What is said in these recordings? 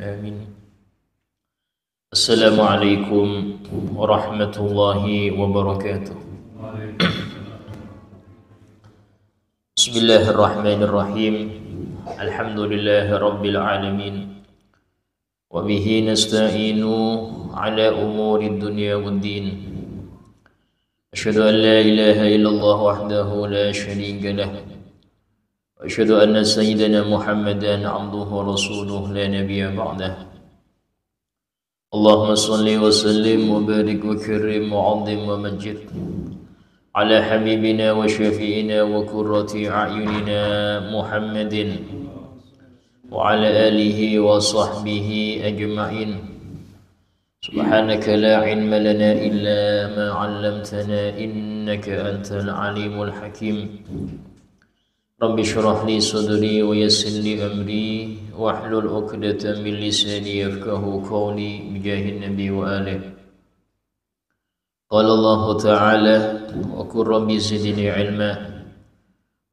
آمين. السلام عليكم ورحمة الله وبركاته. بسم الله الرحمن الرحيم. الحمد لله رب العالمين، وبه نستعين على أمور الدنيا والدين. أشهد أن لا إله إلا الله وحده لا شريك له، وأشهد أن سيدنا محمدا عبده ورسوله لا نبي بعده. اللهم صل وسلم وبارك وكرم وعظم ومجد على حبيبنا وشفيعنا وقرة أعيننا محمد وعلى آله وصحبه أجمعين. سبحانك لا علم لنا إلا ما علمتنا إنك أنت العليم الحكيم. رب اشرح لي صدري ويسر لي أمري واحلل عقدة من لساني يفقهوا قولي بجاه النبي وآله. قال الله تعالى: وقل رب زدني علما.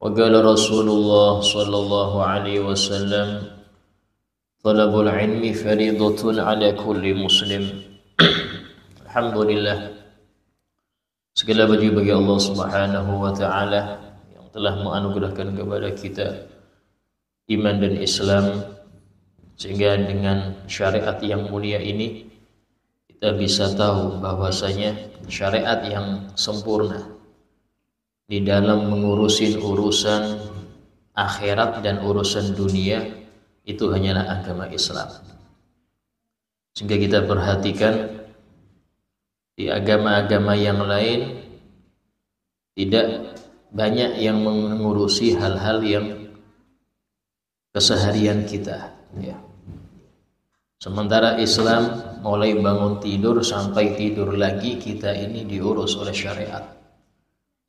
وقال رسول الله صلى الله عليه وسلم: طلب العلم فريضة على كل مسلم. Alhamdulillah, segala puji bagi Allah Subhanahu wa taala yang telah menganugerahkan kepada kita iman dan Islam, sehingga dengan syariat yang mulia ini kita bisa tahu bahwasanya syariat yang sempurna di dalam mengurusin urusan akhirat dan urusan dunia itu hanyalah agama Islam. Sehingga kita perhatikan di agama-agama yang lain tidak banyak yang mengurusi hal-hal yang keseharian kita, ya. Sementara Islam mulai bangun tidur sampai tidur lagi kita ini diurus oleh syariat.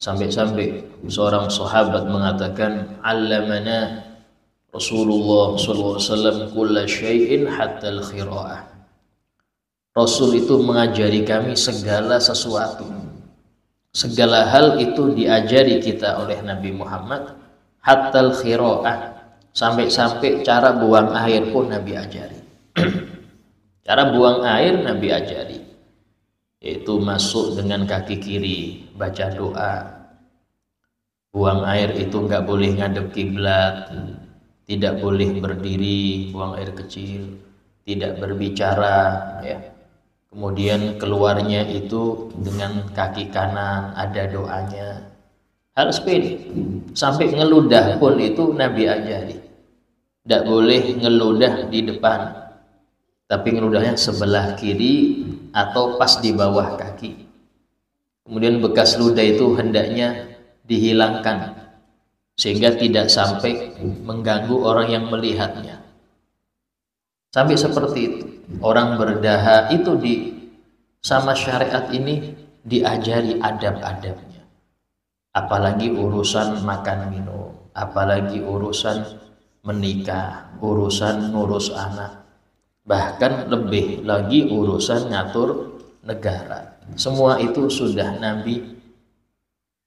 Sampai-sampai seorang sahabat mengatakan, "Allamana Rasulullah sallallahu alaihi wasallam kulla syai'in hatta al-khira'ah." Rasul itu mengajari kami segala sesuatu. Segala hal itu diajari kita oleh Nabi Muhammad, hatta al-khira'ah. Sampai-sampai cara buang air pun Nabi ajari. Cara buang air Nabi ajari, yaitu masuk dengan kaki kiri, baca doa. Buang air itu nggak boleh ngadep kiblat, tidak boleh berdiri, buang air kecil, tidak berbicara, ya. Kemudian keluarnya itu dengan kaki kanan, ada doanya. Hal sepele. Sampai ngeludah pun itu Nabi ajari. Tidak boleh ngeludah di depan, tapi ngeludahnya sebelah kiri atau pas di bawah kaki. Kemudian bekas ludah itu hendaknya dihilangkan sehingga tidak sampai mengganggu orang yang melihatnya. Sampai seperti itu. Orang berdaha itu sama syariat ini diajari adab-adabnya. Apalagi urusan makan minum, apalagi urusan menikah, urusan ngurus anak, bahkan lebih lagi urusan ngatur negara. Semua itu sudah Nabi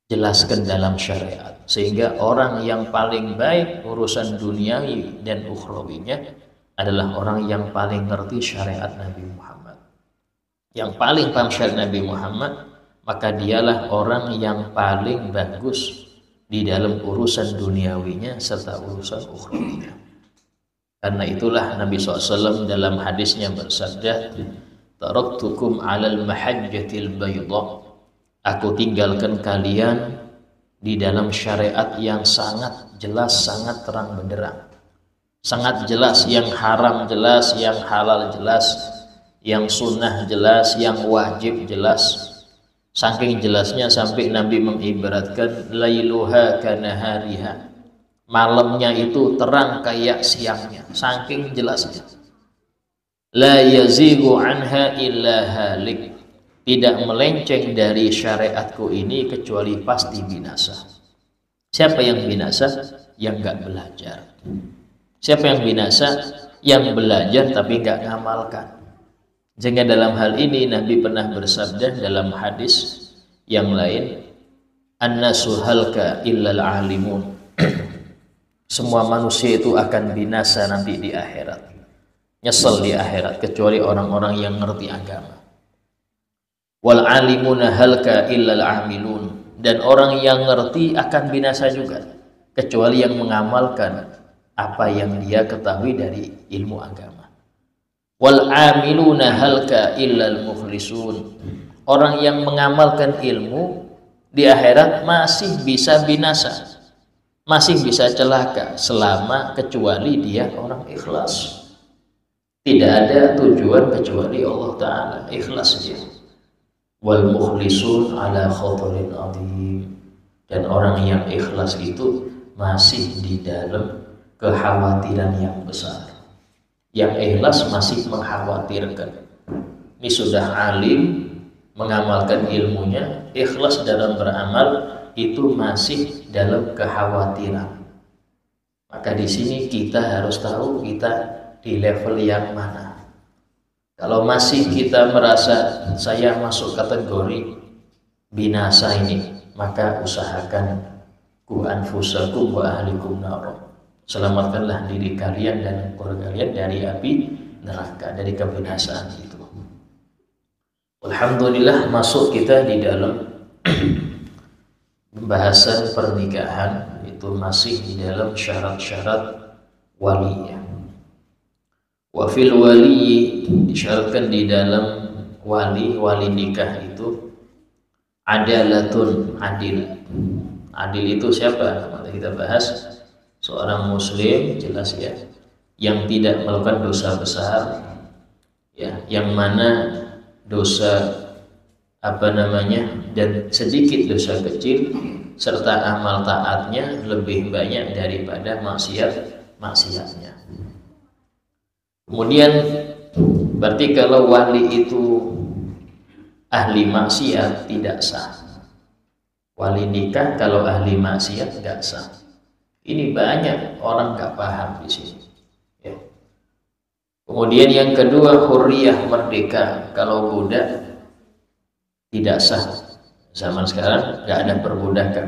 jelaskan dalam syariat, sehingga orang yang paling baik urusan duniawi dan ukhrawinya adalah orang yang paling ngerti syariat Nabi Muhammad. Yang paling paham syariat Nabi Muhammad, maka dialah orang yang paling bagus di dalam urusan duniawinya serta urusan ukhrawinya. Karena itulah Nabi SAW dalam hadisnya bersabda, "Taraktukum 'alal mahajjatil bayda." Aku tinggalkan kalian di dalam syariat yang sangat jelas, sangat terang benderang. Sangat jelas, yang haram jelas, yang halal jelas, yang sunnah jelas, yang wajib jelas. Saking jelasnya sampai Nabi mengibaratkan lailuha kanahariha. Malamnya itu terang kayak siangnya, saking jelasnya. La yazigu anha illa halik. Tidak melenceng dari syariatku ini kecuali pasti binasa. Siapa yang binasa? Yang enggak belajar. Siapa yang binasa? Yang belajar tapi enggak ngamalkan. Sehingga dalam hal ini Nabi pernah bersabda dalam hadis yang lain, "An-nasu halka illal alimun." Semua manusia itu akan binasa nanti di akhirat. nyesel di akhirat kecuali orang-orang yang ngerti agama. Wal alimuna halka illal amilun, dan orang yang ngerti akan binasa juga kecuali yang mengamalkan apa yang dia ketahui dari ilmu agama. Wal amiluna halka illal mukhlisun, orang yang mengamalkan ilmu di akhirat masih bisa binasa, masih bisa celaka selama kecuali dia orang ikhlas. Tidak ada tujuan kecuali Allah Ta'ala, ikhlas dia. Wal mukhlisun ala khatarin azim, dan orang yang ikhlas itu masih di dalam kekhawatiran yang besar. Yang ikhlas masih mengkhawatirkan. Ini sudah alim, mengamalkan ilmunya, ikhlas dalam beramal, itu masih dalam kekhawatiran. Maka di sini kita harus tahu kita di level yang mana. Kalau masih kita merasa saya masuk kategori binasa ini, maka usahakan ku anfusakum wa ahlikum nar, selamatkanlah diri kalian dan keluarga kalian dari api neraka, dari kebinasaan itu. Alhamdulillah, masuk kita di dalam pembahasan pernikahan, itu masih di dalam syarat-syarat wali. Wa fil wali, disyaratkan di dalam wali nikah itu adalatun, adil. Adil itu siapa? Maka kita bahas seorang muslim, jelas ya, yang tidak melakukan dosa besar, ya, yang mana dosa dan sedikit dosa kecil serta amal taatnya lebih banyak daripada maksiatnya. Kemudian berarti kalau wali itu ahli maksiat tidak sah. Wali nikah kalau ahli maksiat nggak sah. Ini banyak orang nggak paham di sini. Ya. Kemudian yang kedua, hurriyah, merdeka. Kalau budak tidak sah. Zaman sekarang nggak ada perbudakan.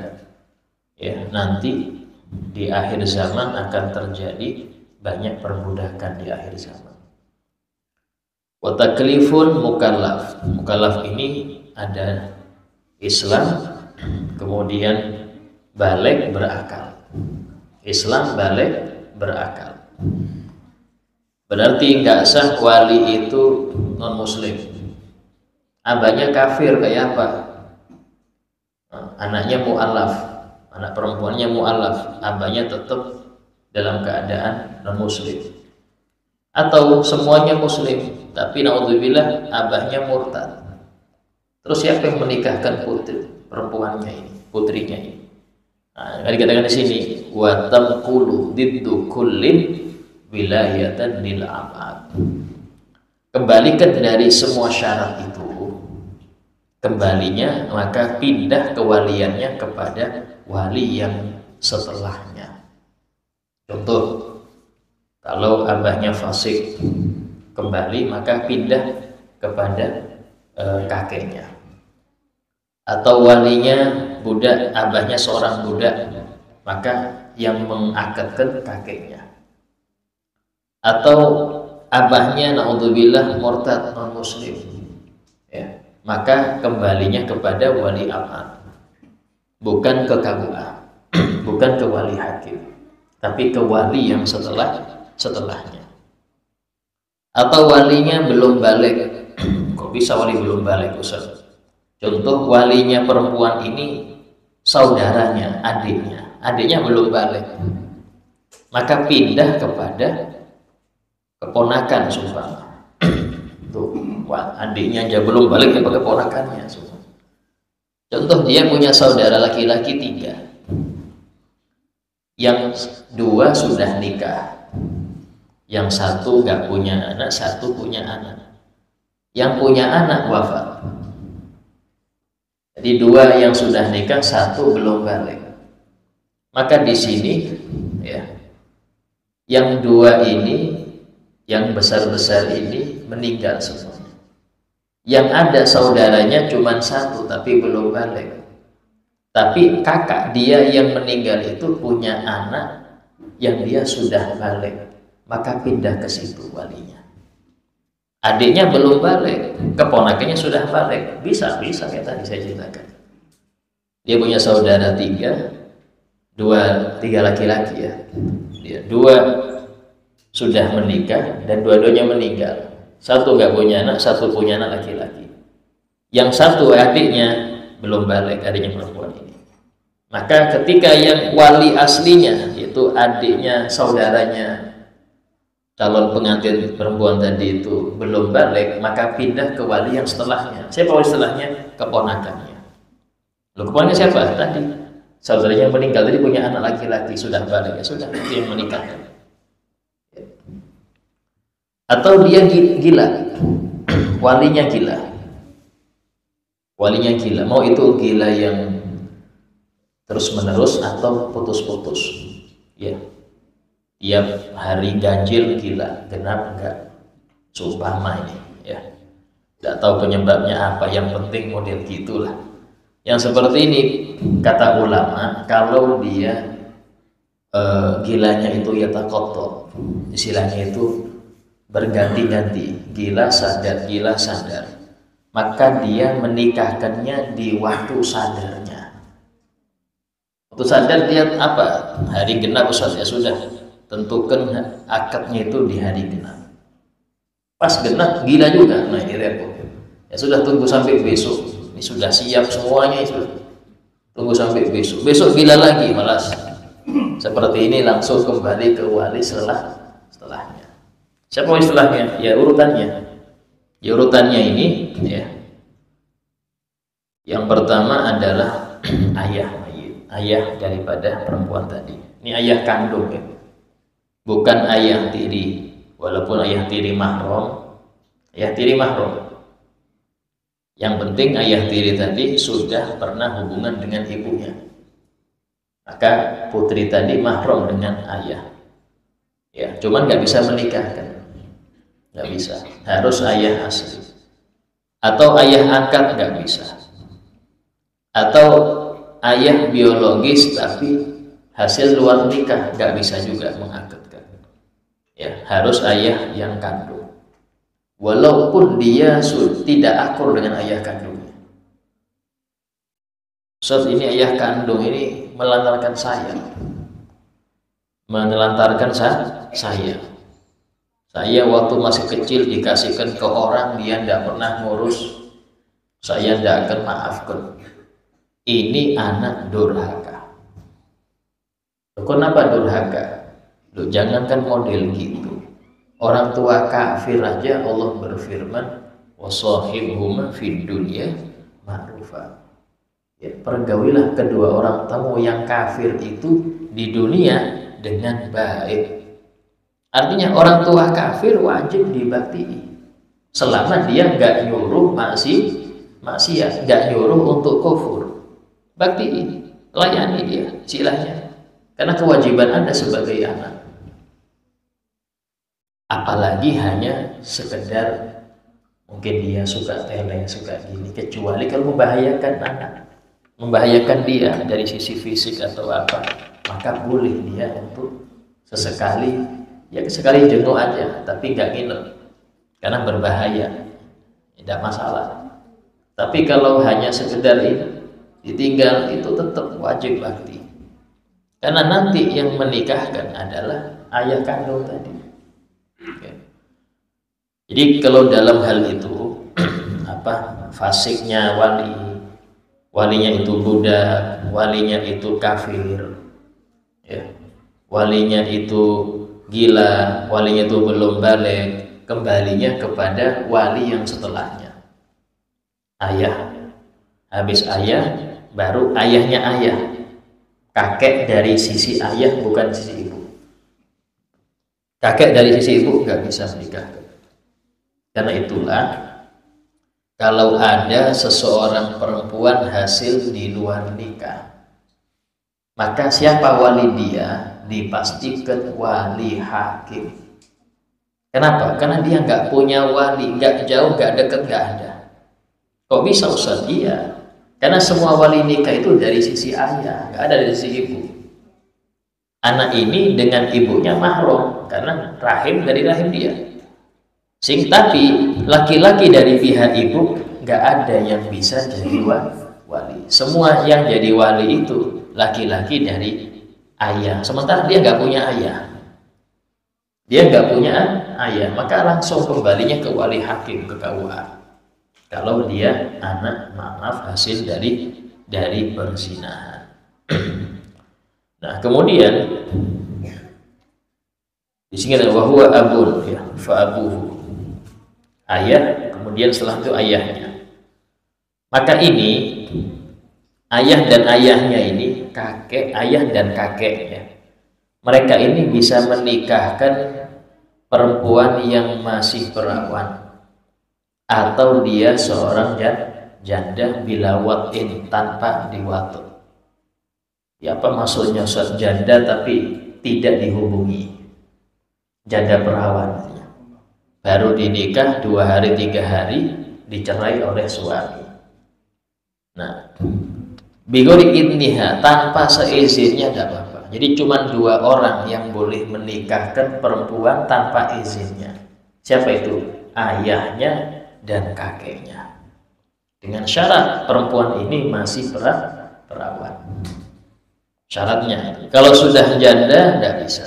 Ya, nanti di akhir zaman akan terjadi banyak perbudakan di akhir zaman. Wa taklifun mukallaf. Mukallaf ini ada Islam, kemudian baligh, berakal. Islam, baligh, berakal. Berarti nggak sah wali itu non muslim. Abahnya kafir kayak apa? Anaknya mu'alaf, anak perempuannya mu'alaf, abahnya tetap dalam keadaan non-muslim. Atau semuanya muslim, tapi naudzubillah abahnya murtad. Terus siapa yang menikahkan putri perempuannya ini, putrinya ini? Nah, dikatakan di sini, wa tamqulu diddu kullin wilayatan lil abad. Kembalikan dari semua syarat itu, kembalinya maka pindah kewaliannya kepada wali yang setelahnya. Contoh, kalau abahnya fasik, kembali maka pindah kepada kakeknya. Atau walinya budak, abahnya seorang budak, maka yang mengakadkan kakeknya. Atau abahnya naudzubillah murtad non muslim, ya, maka kembalinya kepada wali amr, bukan ke KUA, bukan ke wali hakim, tapi ke wali yang setelahnya. Atau walinya belum balik. Kok bisa wali belum balik, Ustaz? Contoh, walinya perempuan ini saudaranya, adiknya belum balik, maka pindah kepada keponakan sumpah. Tuh, adiknya aja belum balik kepada keponakannya sumpah. Contoh, dia punya saudara laki-laki 3. Yang 2 sudah nikah, yang 1 gak punya anak, 1 punya anak. Yang punya anak wafat. Jadi 2 yang sudah nikah, 1 belum balik. Maka di sini, ya, yang 2 ini, yang besar-besar ini meninggal semuanya. Yang ada saudaranya cuma 1 tapi belum balik. Tapi kakak dia yang meninggal itu punya anak yang dia sudah balik, maka pindah ke situ walinya. adiknya belum balik, keponakannya sudah balik, bisa kayak tadi saya ceritakan. Dia punya saudara tiga laki-laki ya. Dua sudah menikah dan dua-duanya meninggal. Satu nggak punya anak, satu punya anak laki-laki. Yang satu adiknya belum balik, adiknya perempuan ini. Maka ketika yang wali aslinya, yaitu adiknya, saudaranya calon pengantin perempuan tadi itu belum balik, maka pindah ke wali yang setelahnya. Siapa wali setelahnya? Keponakannya. Loh, keponakannya siapa? Tadi saudaranya meninggal, tadi punya anak laki-laki, sudah balik, ya sudah, itu yang menikahkan. Atau dia gila, walinya gila, mau itu gila yang terus menerus atau putus-putus, ya. Tiap hari ganjil gila, genap enggak, seumpama ini, ya. Tidak tahu penyebabnya apa, yang penting model gitulah. Yang seperti ini kata ulama, kalau dia gilanya itu yatakoto, istilahnya itu berganti-ganti, gila sadar, maka dia menikahkannya di waktu sadarnya. Waktu sadar dia apa? Hari genap, Ustaz, ya sudah, tentukan akadnya itu di hari genap. Pas genap gila juga, nah ini repot. Ya sudah, tunggu sampai besok. Ini sudah siap semuanya, itu tunggu sampai besok. Besok gila lagi, malas. Seperti ini langsung kembali ke wali setelahnya. Siapa wali setelahnya? Ya urutannya. Ya urutannya ini, ya. Yang pertama adalah ayah daripada perempuan tadi. Ini ayah kandung, ya. Bukan ayah tiri, walaupun ayah tiri mahram. Ayah tiri mahram. Yang penting ayah tiri tadi sudah pernah hubungan dengan ibunya. Maka putri tadi mahram dengan ayah. Ya, cuman nggak bisa menikahkan. Nggak bisa. Harus ayah asli. Atau ayah angkat, nggak bisa. Atau ayah biologis tapi hasil luar nikah, nggak bisa juga mengakadkan. Ya, harus ayah yang kandung. Walaupun dia tidak akur dengan ayah kandungnya. Ustaz, ini ayah kandung ini melantarkan saya. Saya waktu masih kecil dikasihkan ke orang, dia tidak pernah ngurus. Saya tidak akan maafkan. Ini anak durhaka. Kenapa durhaka? Loh, jangankan model gitu. Orang tua kafir aja Allah berfirman, wasahibhuma fid dunya ma'rufa. Ya, pergaulilah kedua orang tamu yang kafir itu di dunia dengan baik. Artinya orang tua kafir wajib dibakti selama dia nggak nyuruh maksiat, nggak nyuruh untuk kufur. Bakti, layani dia, silahnya, karena kewajiban Anda sebagai anak. Apalagi hanya sekedar mungkin dia suka tele, suka gini, kecuali kalau membahayakan anak, membahayakan dia dari sisi fisik atau apa, maka boleh dia untuk sesekali, ya sekali jenuh aja, tapi nggak nginep karena berbahaya, tidak masalah. Tapi kalau hanya sekedar ini ditinggal, itu tetap wajib bakti, karena nanti yang menikahkan adalah ayah kandung tadi. Ya. Jadi kalau dalam hal itu fasiknya walinya itu budak, walinya itu kafir, ya, walinya itu gila, walinya itu belum balik, kembalinya kepada wali yang setelahnya. Ayah, habis ayah baru ayahnya ayah, kakek dari sisi ayah bukan sisi ibu. Kakek dari sisi ibu nggak bisa menikah. Karena itulah kalau ada seseorang perempuan hasil di luar nikah, maka siapa wali dia? Dipastikan wali hakim. Kenapa? Karena dia nggak punya wali, nggak jauh, nggak dekat, nggak ada. Kok bisa, Ustaz? Iya, karena semua wali nikah itu dari sisi ayah, nggak ada dari sisi ibu. Anak ini dengan ibunya mahram karena rahim dari rahim dia. Tapi laki-laki dari pihak ibu nggak ada yang bisa jadi wali. Semua yang jadi wali itu laki-laki dari ayah. Sementara dia nggak punya ayah. Maka langsung kembalinya ke wali hakim, ke KUA. Kalau dia anak hasil dari perzinahan. Nah, kemudian di sini ada wahwa abun, ya, fa abuhu, ayah, kemudian setelah itu ayahnya. Maka ini ayah dan ayahnya ini ayah dan kakeknya. Mereka ini bisa menikahkan perempuan yang masih perawan atau dia seorang janda bila watin, tanpa diwatu. Ya, apa maksudnya janda tapi tidak dihubungi? Janda perawan, baru dinikah 2 hari 3 hari dicerai oleh suami. Nah, bigori idniha, tanpa seizinnya tidak apa-apa. Jadi cuma 2 orang yang boleh menikahkan perempuan tanpa izinnya. Siapa itu? Ayahnya dan kakeknya. Dengan syarat perempuan ini masih perawan. Syaratnya, kalau sudah janda tidak bisa.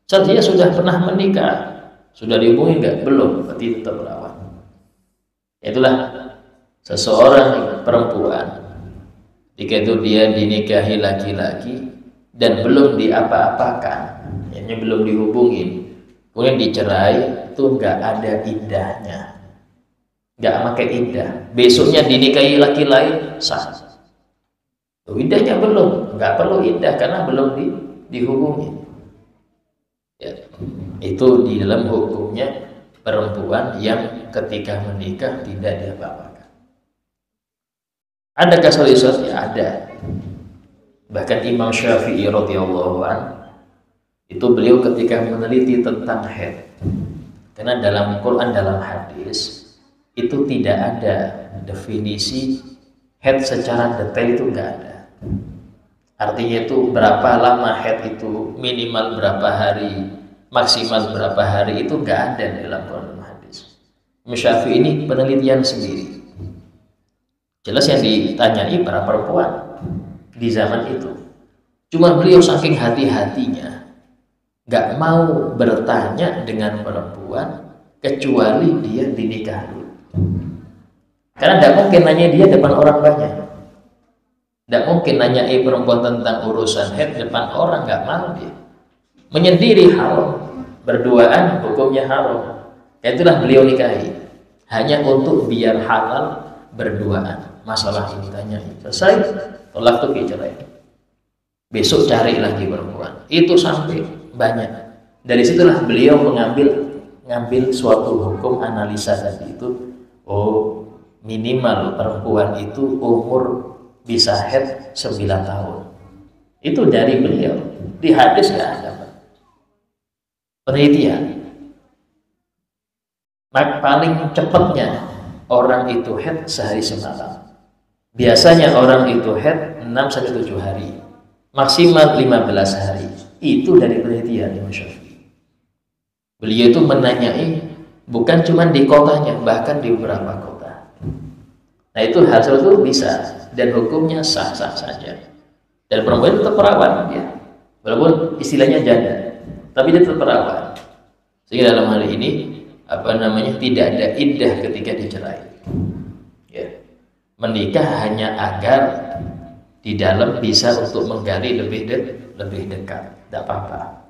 Dia sudah pernah menikah, sudah dihubungi enggak? Belum, berarti tetap perawan. Itulah seseorang perempuan jika itu dia dinikahi laki-laki dan belum diapa-apakan, yakni belum dihubungin, kemudian dicerai, itu enggak ada iddahnya, enggak pakai iddah. Besoknya dinikahi laki lain, sah. Iddahnya belum, enggak perlu iddah karena belum dihubungi. Ya, itu di dalam hukumnya perempuan yang ketika menikah tidak diapa-apakan. Ada kesulitan? Ya ada. Bahkan Imam Syafi'i radhiyallahu anhu itu beliau ketika meneliti tentang haid, karena dalam Quran, dalam hadis itu tidak ada definisi haid secara detail, itu enggak ada. Artinya itu berapa lama haid itu, minimal berapa hari, maksimal berapa hari, itu enggak ada dalam Quran dan hadis. Imam Syafi'i ini penelitian sendiri. Jelas yang ditanyai para perempuan di zaman itu. Cuma beliau saking hati-hatinya enggak mau bertanya dengan perempuan kecuali dia dinikah dulu. Karena enggak mungkin nanya dia depan orang banyak. Tidak mungkin nanyai perempuan tentang urusan haid depan orang, nggak mau dia. Menyendiri haram, berduaan hukumnya haram. Itulah beliau nikahi hanya untuk biar halal berduaan. Masalah ini tanya, selesai, tolak tuh cerai. Besok cari lagi perempuan. Itu sampai banyak. Dari situlah beliau mengambil suatu hukum analisa tadi itu. Oh, minimal perempuan itu umur bisa haid 9 tahun. Itu dari beliau. Di hadis nggak ada penelitian. Paling cepatnya orang itu haid sehari semalam. Biasanya orang itu haid 6-7 hari. Maksimal 15 hari. Itu dari penelitian Imam Syafi'i. Beliau itu menanyai bukan cuma di kotanya, bahkan di beberapa kota. Nah, itu hasil itu bisa. Dan hukumnya sah-sah saja. Dan perempuan itu tetap perawan dia, walaupun istilahnya janda, tapi dia tetap perawan. Sehingga dalam hal ini tidak ada iddah ketika dicerai. Ya. Menikah hanya agar di dalam bisa untuk menggali lebih dekat, tidak apa-apa.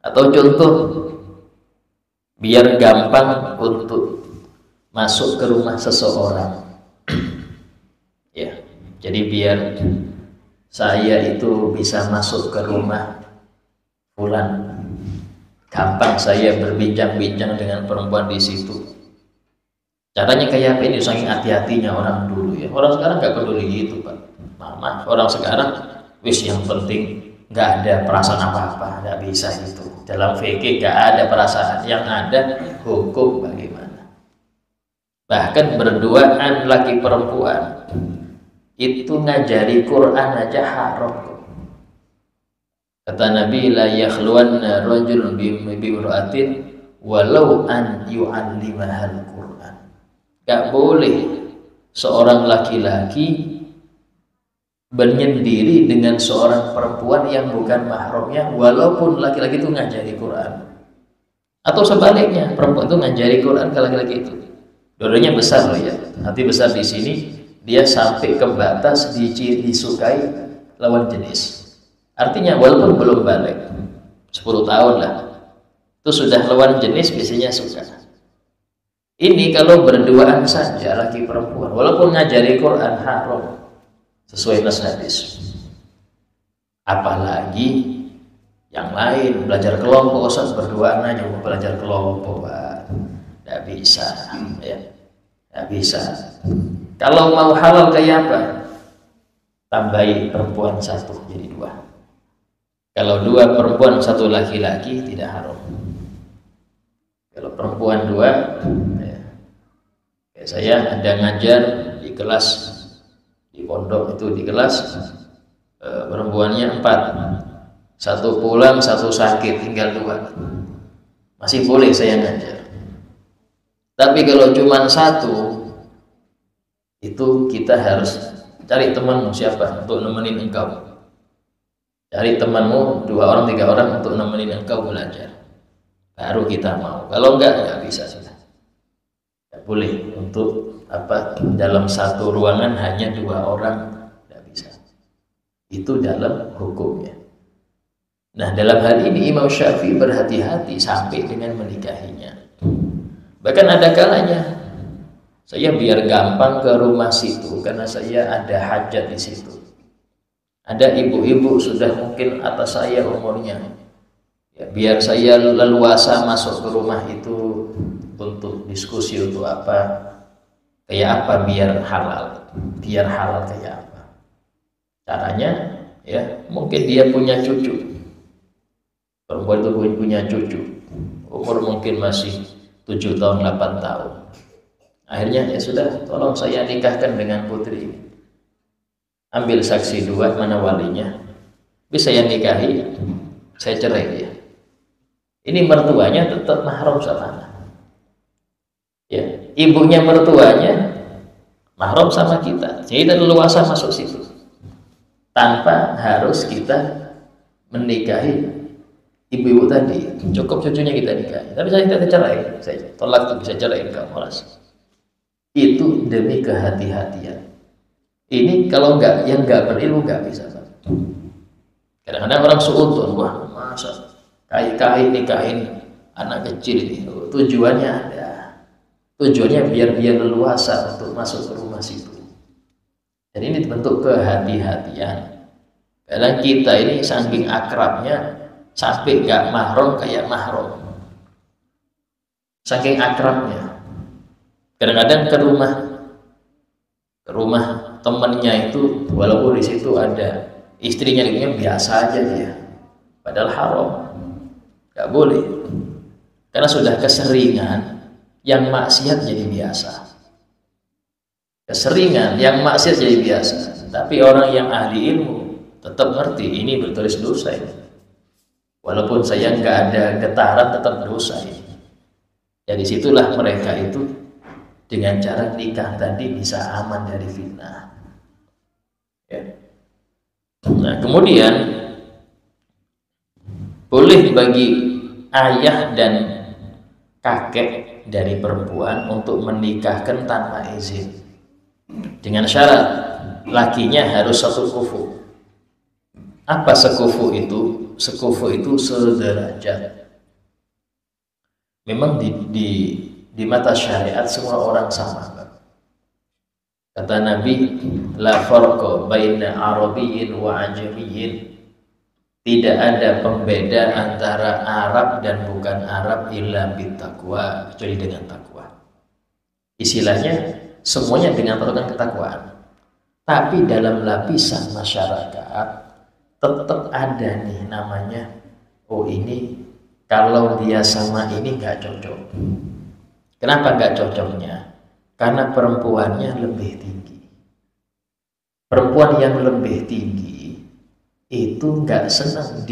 Atau contoh biar gampang untuk masuk ke rumah seseorang. Ya, jadi biar saya itu bisa masuk ke rumah fulan, gampang saya berbincang-bincang dengan perempuan di situ. Caranya kayak apa ini? Saking hati-hatinya orang dulu ya. Orang sekarang nggak peduli gitu, Pak. Mama, orang sekarang wis yang penting nggak ada perasaan apa-apa, nggak bisa itu. Dalam fikih nggak ada perasaan, yang ada hukum bagaimana. Bahkan berduaan laki perempuan itu ngajari Quran aja haram. Kata Nabi, la yakhluwanna rajulun bi imra'atin walau an yu'allimahal Quran. Gak boleh seorang laki-laki menyendiri dengan seorang perempuan yang bukan mahramnya, walaupun laki-laki itu ngajari Quran. Atau sebaliknya, perempuan itu ngajari Quran ke laki-laki itu. Dua-duanya besar loh ya. Arti besar di sini dia sampai ke batas disukai lawan jenis. Artinya walaupun belum balik 10 tahun lah, itu sudah lawan jenis biasanya suka. Ini kalau berduaan saja laki perempuan, walaupun ngajari Quran haram sesuai nas hadis. Apalagi yang lain, belajar kelompok, Ustaz berduaan aja mau belajar kelompok, Pak. Nggak bisa ya, nggak bisa. Kalau mau halal kayak apa? Tambahi perempuan 1 jadi 2. Kalau 2 perempuan 1 laki-laki tidak haram. Kalau perempuan 2 ya. Kayak saya ada ngajar di kelas di pondok itu, di kelas perempuannya 4, 1 pulang 1 sakit, tinggal 2, masih boleh saya ngajar. Tapi kalau cuma 1 itu kita harus cari temanmu siapa untuk nemenin engkau. Cari temanmu 2 orang 3 orang untuk nemenin engkau belajar, baru kita mau. Kalau enggak bisa sudah. Tidak boleh untuk dalam 1 ruangan hanya 2 orang, tidak bisa. Itu dalam hukumnya. Nah, dalam hal ini Imam Syafi'i berhati-hati sampai dengan menikahinya. Bahkan ada kalanya saya biar gampang ke rumah situ karena saya ada hajat di situ. Ada ibu-ibu sudah mungkin atas saya umurnya. Ya, biar saya leluasa masuk ke rumah itu untuk diskusi untuk apa? Kayak apa biar halal? Biar halal kayak apa? Caranya ya, mungkin dia punya cucu. Perempuan itu punya cucu. Umur mungkin masih 7 tahun, 8 tahun. Akhirnya ya sudah, tolong saya nikahkan dengan putri ini. Ambil saksi 2, mana walinya? Bisa saya nikahi, saya cerai dia. Ini mertuanya tetap mahram sama anak. Ya, ibunya mertuanya mahram sama kita. Jadi kita leluasa masuk situ. Tanpa harus kita menikahi ibu-ibu tadi. Cukup cucunya kita nikahi. Tapi saya tidak cerai, saya tolak tuh, bisa cerai enggak malas. Itu demi kehati-hatian. Ini kalau yang nggak berilmu nggak bisa. Kadang-kadang orang suudon, wah masa kai-kai nikahin anak kecil ini. Tujuannya ada. Tujuannya biar leluasa untuk masuk ke rumah situ. Dan ini bentuk kehati-hatian. Kadang kita ini saking akrabnya sampai nggak mahram kayak mahram. Saking akrabnya. Kadang-kadang ke rumah temennya itu, walaupun di situ ada istrinya, biasa aja dia, padahal haram, nggak boleh, karena sudah keseringan yang maksiat jadi biasa. Keseringan yang maksiat jadi biasa. Tapi orang yang ahli ilmu tetap ngerti ini bertulis dosa ini. Walaupun saya nggak ada getaran, tetap dosa ini. Jadi situlah mereka itu dengan cara nikah tadi bisa aman dari fitnah. Ya. Nah, kemudian boleh bagi ayah dan kakek dari perempuan untuk menikahkan tanpa izin, dengan syarat lakinya harus 1 kufu. Apa sekufu itu? Sekufu itu sederajat. Memang di mata syariat semua orang sama. Kata Nabi, la farqa baina arabiyyin wa ajamiyyin. Tidak ada pembeda antara Arab dan bukan Arab illa bittaqwa, kecuali dengan takwa. Istilahnya semuanya dengan patokan ketakwaan. Tapi dalam lapisan masyarakat tetap ada nih namanya, oh ini kalau dia sama ini nggak cocok. Kenapa nggak cocoknya? Karena perempuannya lebih tinggi. Perempuan yang lebih tinggi itu nggak senang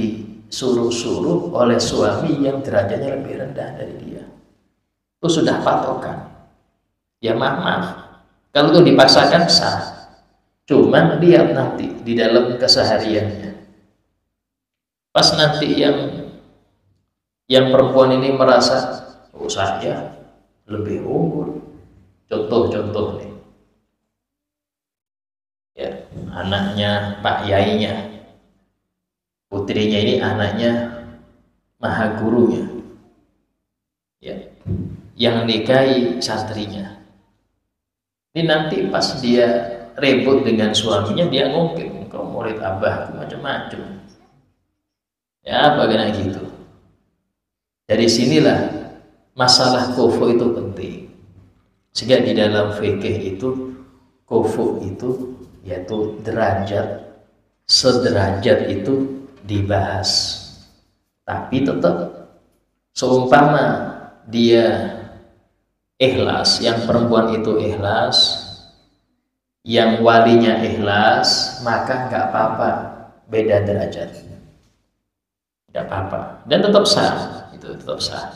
disuruh-suruh oleh suami yang derajatnya lebih rendah dari dia. Itu sudah patokan. Ya maaf, kalau itu dipaksakan sah. Cuman lihat nanti di dalam kesehariannya. Pas nanti yang perempuan ini merasa, oh saya lebih unggul. Contoh nih, ya anaknya Pak Yainya, putrinya ini anaknya maha gurunya, ya, yang nikahi santrinya. Ini nanti pas dia ribut dengan suaminya, dia ngungkit, kau murid abah macam-macam. Ya bagaimana gitu. Dari sinilah masalah kufu itu penting. Sehingga di dalam fikih itu kufu itu yaitu derajat, sederajat itu dibahas. Tapi tetap seumpama dia ikhlas, yang perempuan itu ikhlas, yang walinya ikhlas, maka nggak apa-apa beda derajat, nggak apa-apa, dan tetap sah, itu tetap sah.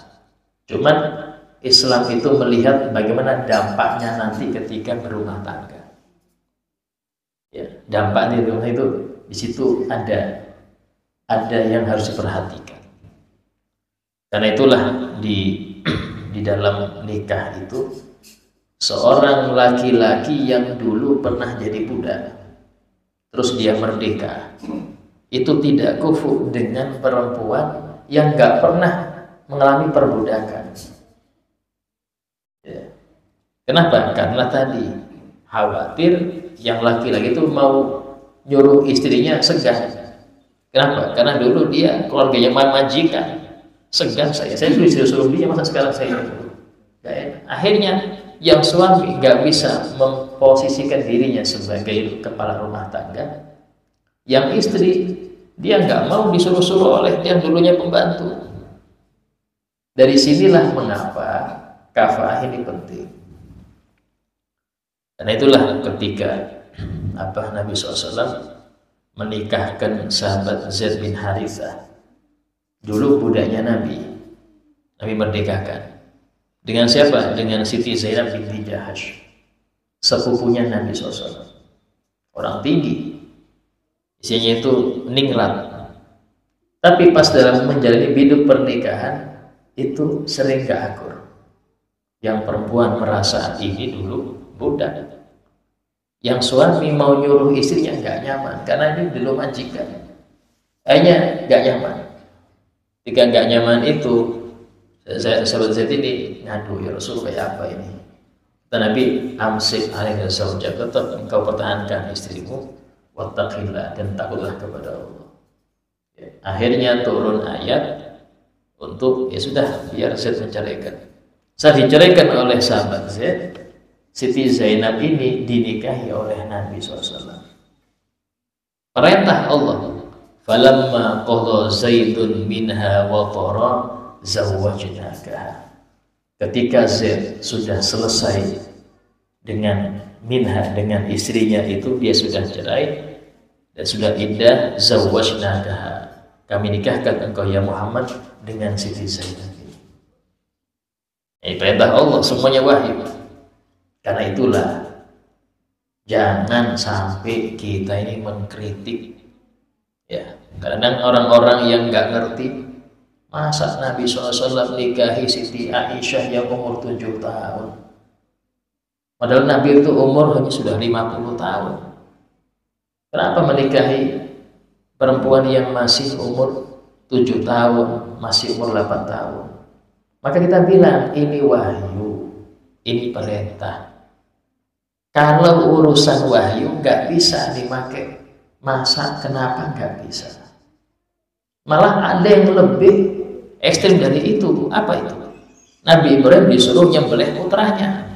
Cuman Islam itu melihat bagaimana dampaknya nanti ketika berumah tangga. Ya, dampaknya itu di situ ada yang harus diperhatikan. Karena itulah di dalam nikah itu seorang laki-laki yang dulu pernah jadi budak, terus dia merdeka, itu tidak kufu dengan perempuan yang nggak pernah mengalami perbudakan. Ya. Kenapa? Karena tadi khawatir yang laki-laki itu mau nyuruh istrinya segan. Kenapa? Karena dulu dia keluarganya majikan, segan saya suruh dia, masa sekarang saya gak enak. Akhirnya yang suami nggak bisa memposisikan dirinya sebagai kepala rumah tangga, yang istri dia nggak mau disuruh-suruh oleh yang dulunya pembantu. Dari sinilah mengapa kafaah ini penting. Karena itulah ketika Nabi SAW menikahkan sahabat Zaid bin Harithah, dulu budaknya Nabi merdekakan. Dengan siapa? Dengan Siti Zainab binti Jahash, sepupunya Nabi SAW. Orang tinggi, isinya itu ningrat. Tapi pas dalam menjalani hidup pernikahan itu sering gak akur. Yang perempuan merasa ini dulu budak, yang suami mau nyuruh istrinya nggak nyaman karena ini belum majikan, akhirnya nggak nyaman. Ketika nggak nyaman itu, sahabat Zaid ini ngadu, ya Rasul kayak apa ini? Dan Nabi, amsik alaihi zawjak, tetap engkau pertahankan istrimu, wattaqillah, dan takutlah kepada Allah. Ya, akhirnya turun ayat untuk ya sudah biar Zaid menceraikan. Saat diceraikan oleh sahabat Zaid, Siti Zainab ini dinikahi oleh Nabi SAW. Perintah Allah, falamma qadha Zaidun minha watara zawwajnakaha. Ketika Zaid sudah selesai dengan minha, dengan istrinya itu, dia sudah cerai dan sudah iddah, zawwajnakaha, kami nikahkan engkau ya Muhammad dengan Siti Zainab. Ini perintah Allah, semuanya wahyu. Karena itulah jangan sampai kita ini mengkritik. Ya, kadang orang-orang yang nggak ngerti, masa Nabi SAW nikahi Siti Aisyah yang umur 7 tahun. Padahal Nabi itu umur hanya sudah 50 tahun. Kenapa menikahi perempuan yang masih umur 7 tahun, masih umur 8 tahun? Maka kita bilang ini wahyu, ini perintah. Kalau urusan wahyu nggak bisa dipakai, masa kenapa nggak bisa? Malah ada yang lebih ekstrim dari itu. Apa itu? Nabi Ibrahim disuruh nyembelih putranya.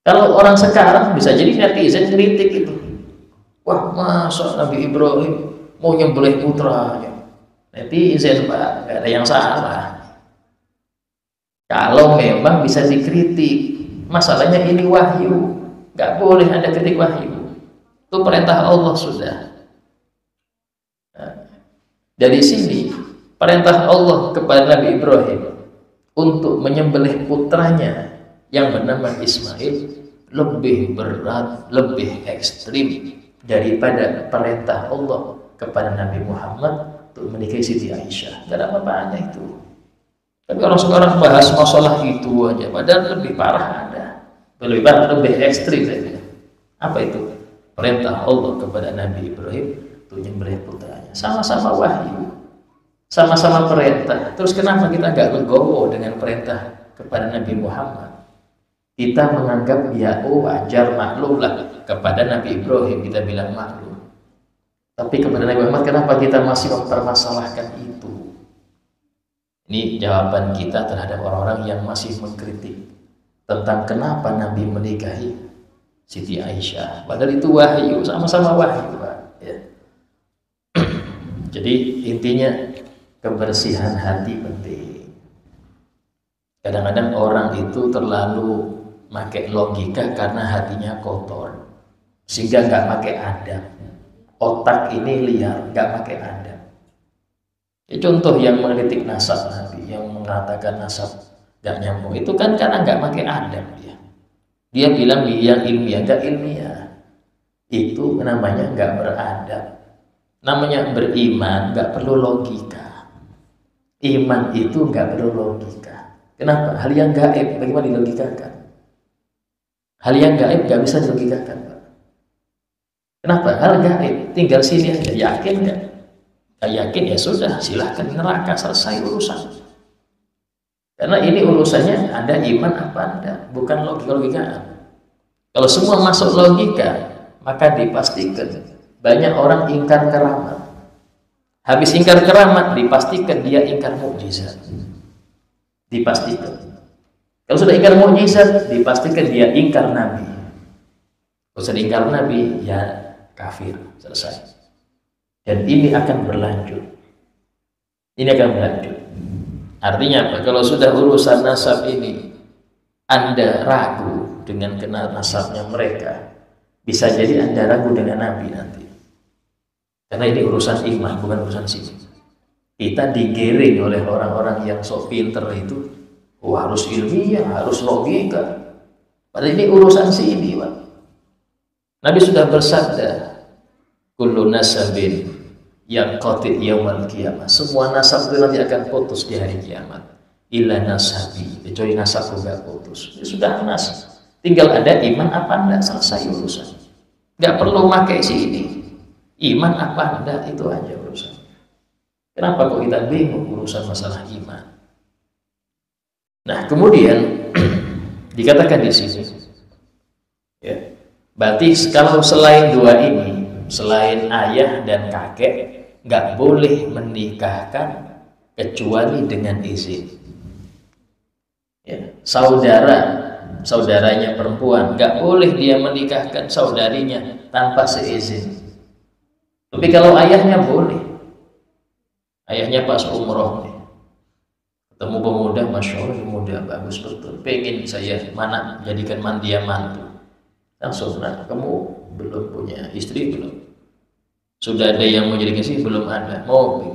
Kalau orang sekarang bisa jadi netizen kritik itu, wah masa Nabi Ibrahim mau nyembelih putranya? Netizen Pak, nggak ada yang salah. Kalau memang bisa dikritik, masalahnya ini wahyu, nggak boleh ada kritik wahyu. Itu perintah Allah sudah. Nah, Dari sini perintah Allah kepada Nabi Ibrahim untuk menyembelih putranya yang bernama Ismail lebih berat, lebih ekstrim daripada perintah Allah kepada Nabi Muhammad untuk menikahi Siti Aisyah. Gak ada apa-apanya itu. Tapi orang sekarang bahas masalah itu aja, padahal lebih parah ada, lebih parah, lebih ekstrim saja. Apa itu? Perintah Allah kepada Nabi Ibrahim untuk menyembelih putranya. Sama-sama wahyu, sama-sama perintah. Terus kenapa kita nggak legowo dengan perintah kepada Nabi Muhammad? Kita menganggap ya wajar, maklum lah. Kepada Nabi Ibrahim kita bilang maklum. Tapi kepada Nabi Muhammad kenapa kita masih mempermasalahkan itu? Ini jawaban kita terhadap orang-orang yang masih mengkritik tentang kenapa Nabi menikahi Siti Aisyah. Padahal itu wahyu, sama-sama wahyu, Pak. Ya. Jadi intinya kebersihan hati penting. Kadang-kadang orang itu terlalu pakai logika karena hatinya kotor, sehingga nggak pakai adab. Otak ini liar, nggak pakai adab. Ya, contoh yang mengkritik nasab Nabi, yang mengatakan nasab nggak nyambung, itu kan karena nggak pakai adab dia. Dia bilang yang ilmiah, nggak ilmiah. Itu namanya nggak beradab. Namanya beriman, nggak perlu logika. Iman itu nggak perlu logika. Kenapa? Hal yang gaib, bagaimana dilogikakan? Hal yang gaib nggak bisa dilogikakan, Pak. Kenapa? Hal gaib, tinggal sini aja. Yakin nggak? Nggak yakin ya sudah, silahkan neraka, selesai urusan. Karena ini urusannya Anda iman apa Anda, bukan logika-logikaan. Kalau semua masuk logika, maka dipastikan banyak orang ingkar keramat. Habis ingkar keramat, dipastikan dia ingkar mukjizat. Dipastikan. Kalau sudah ingkar mukjizat, dipastikan dia ingkar nabi. Kalau sudah ingkar nabi, ya kafir, selesai. Dan ini akan berlanjut. Ini akan berlanjut. Artinya apa? Kalau sudah urusan nasab ini Anda ragu dengan kenal nasabnya mereka, bisa jadi Anda ragu dengan Nabi nanti. Karena ini urusan iman, bukan urusan sini. Kita digiring oleh orang-orang yang sok pinter itu, harus ilmiah, harus logika. Padahal ini urusan sini, Pak. Nabi sudah bersabda, kullu nasabin yang qati' yaumal qiyamah. Semua nasab itu nanti akan putus di hari kiamat. Illa nasabi, kecuali nasabku gak putus. Ya sudah nasab. Tinggal ada iman apa enggak, selesai urusan. Gak perlu pakai sini. Iman apa enggak, itu aja urusan. Kenapa kok kita bingung urusan masalah iman? Nah, kemudian dikatakan di sini, ya, berarti kalau selain dua ini, selain ayah dan kakek, nggak boleh menikahkan kecuali dengan izin. Ya, saudaranya perempuan nggak boleh dia menikahkan saudarinya tanpa seizin. Tapi kalau ayahnya boleh. Ayahnya pas umroh nih, ketemu pemuda, masya Allah, pemuda bagus betul, pengen saya mana jadikan dia mantu. Langsung, nah, kamu belum punya istri belum? Sudah ada yang mau jadi istri belum? Ada. Mau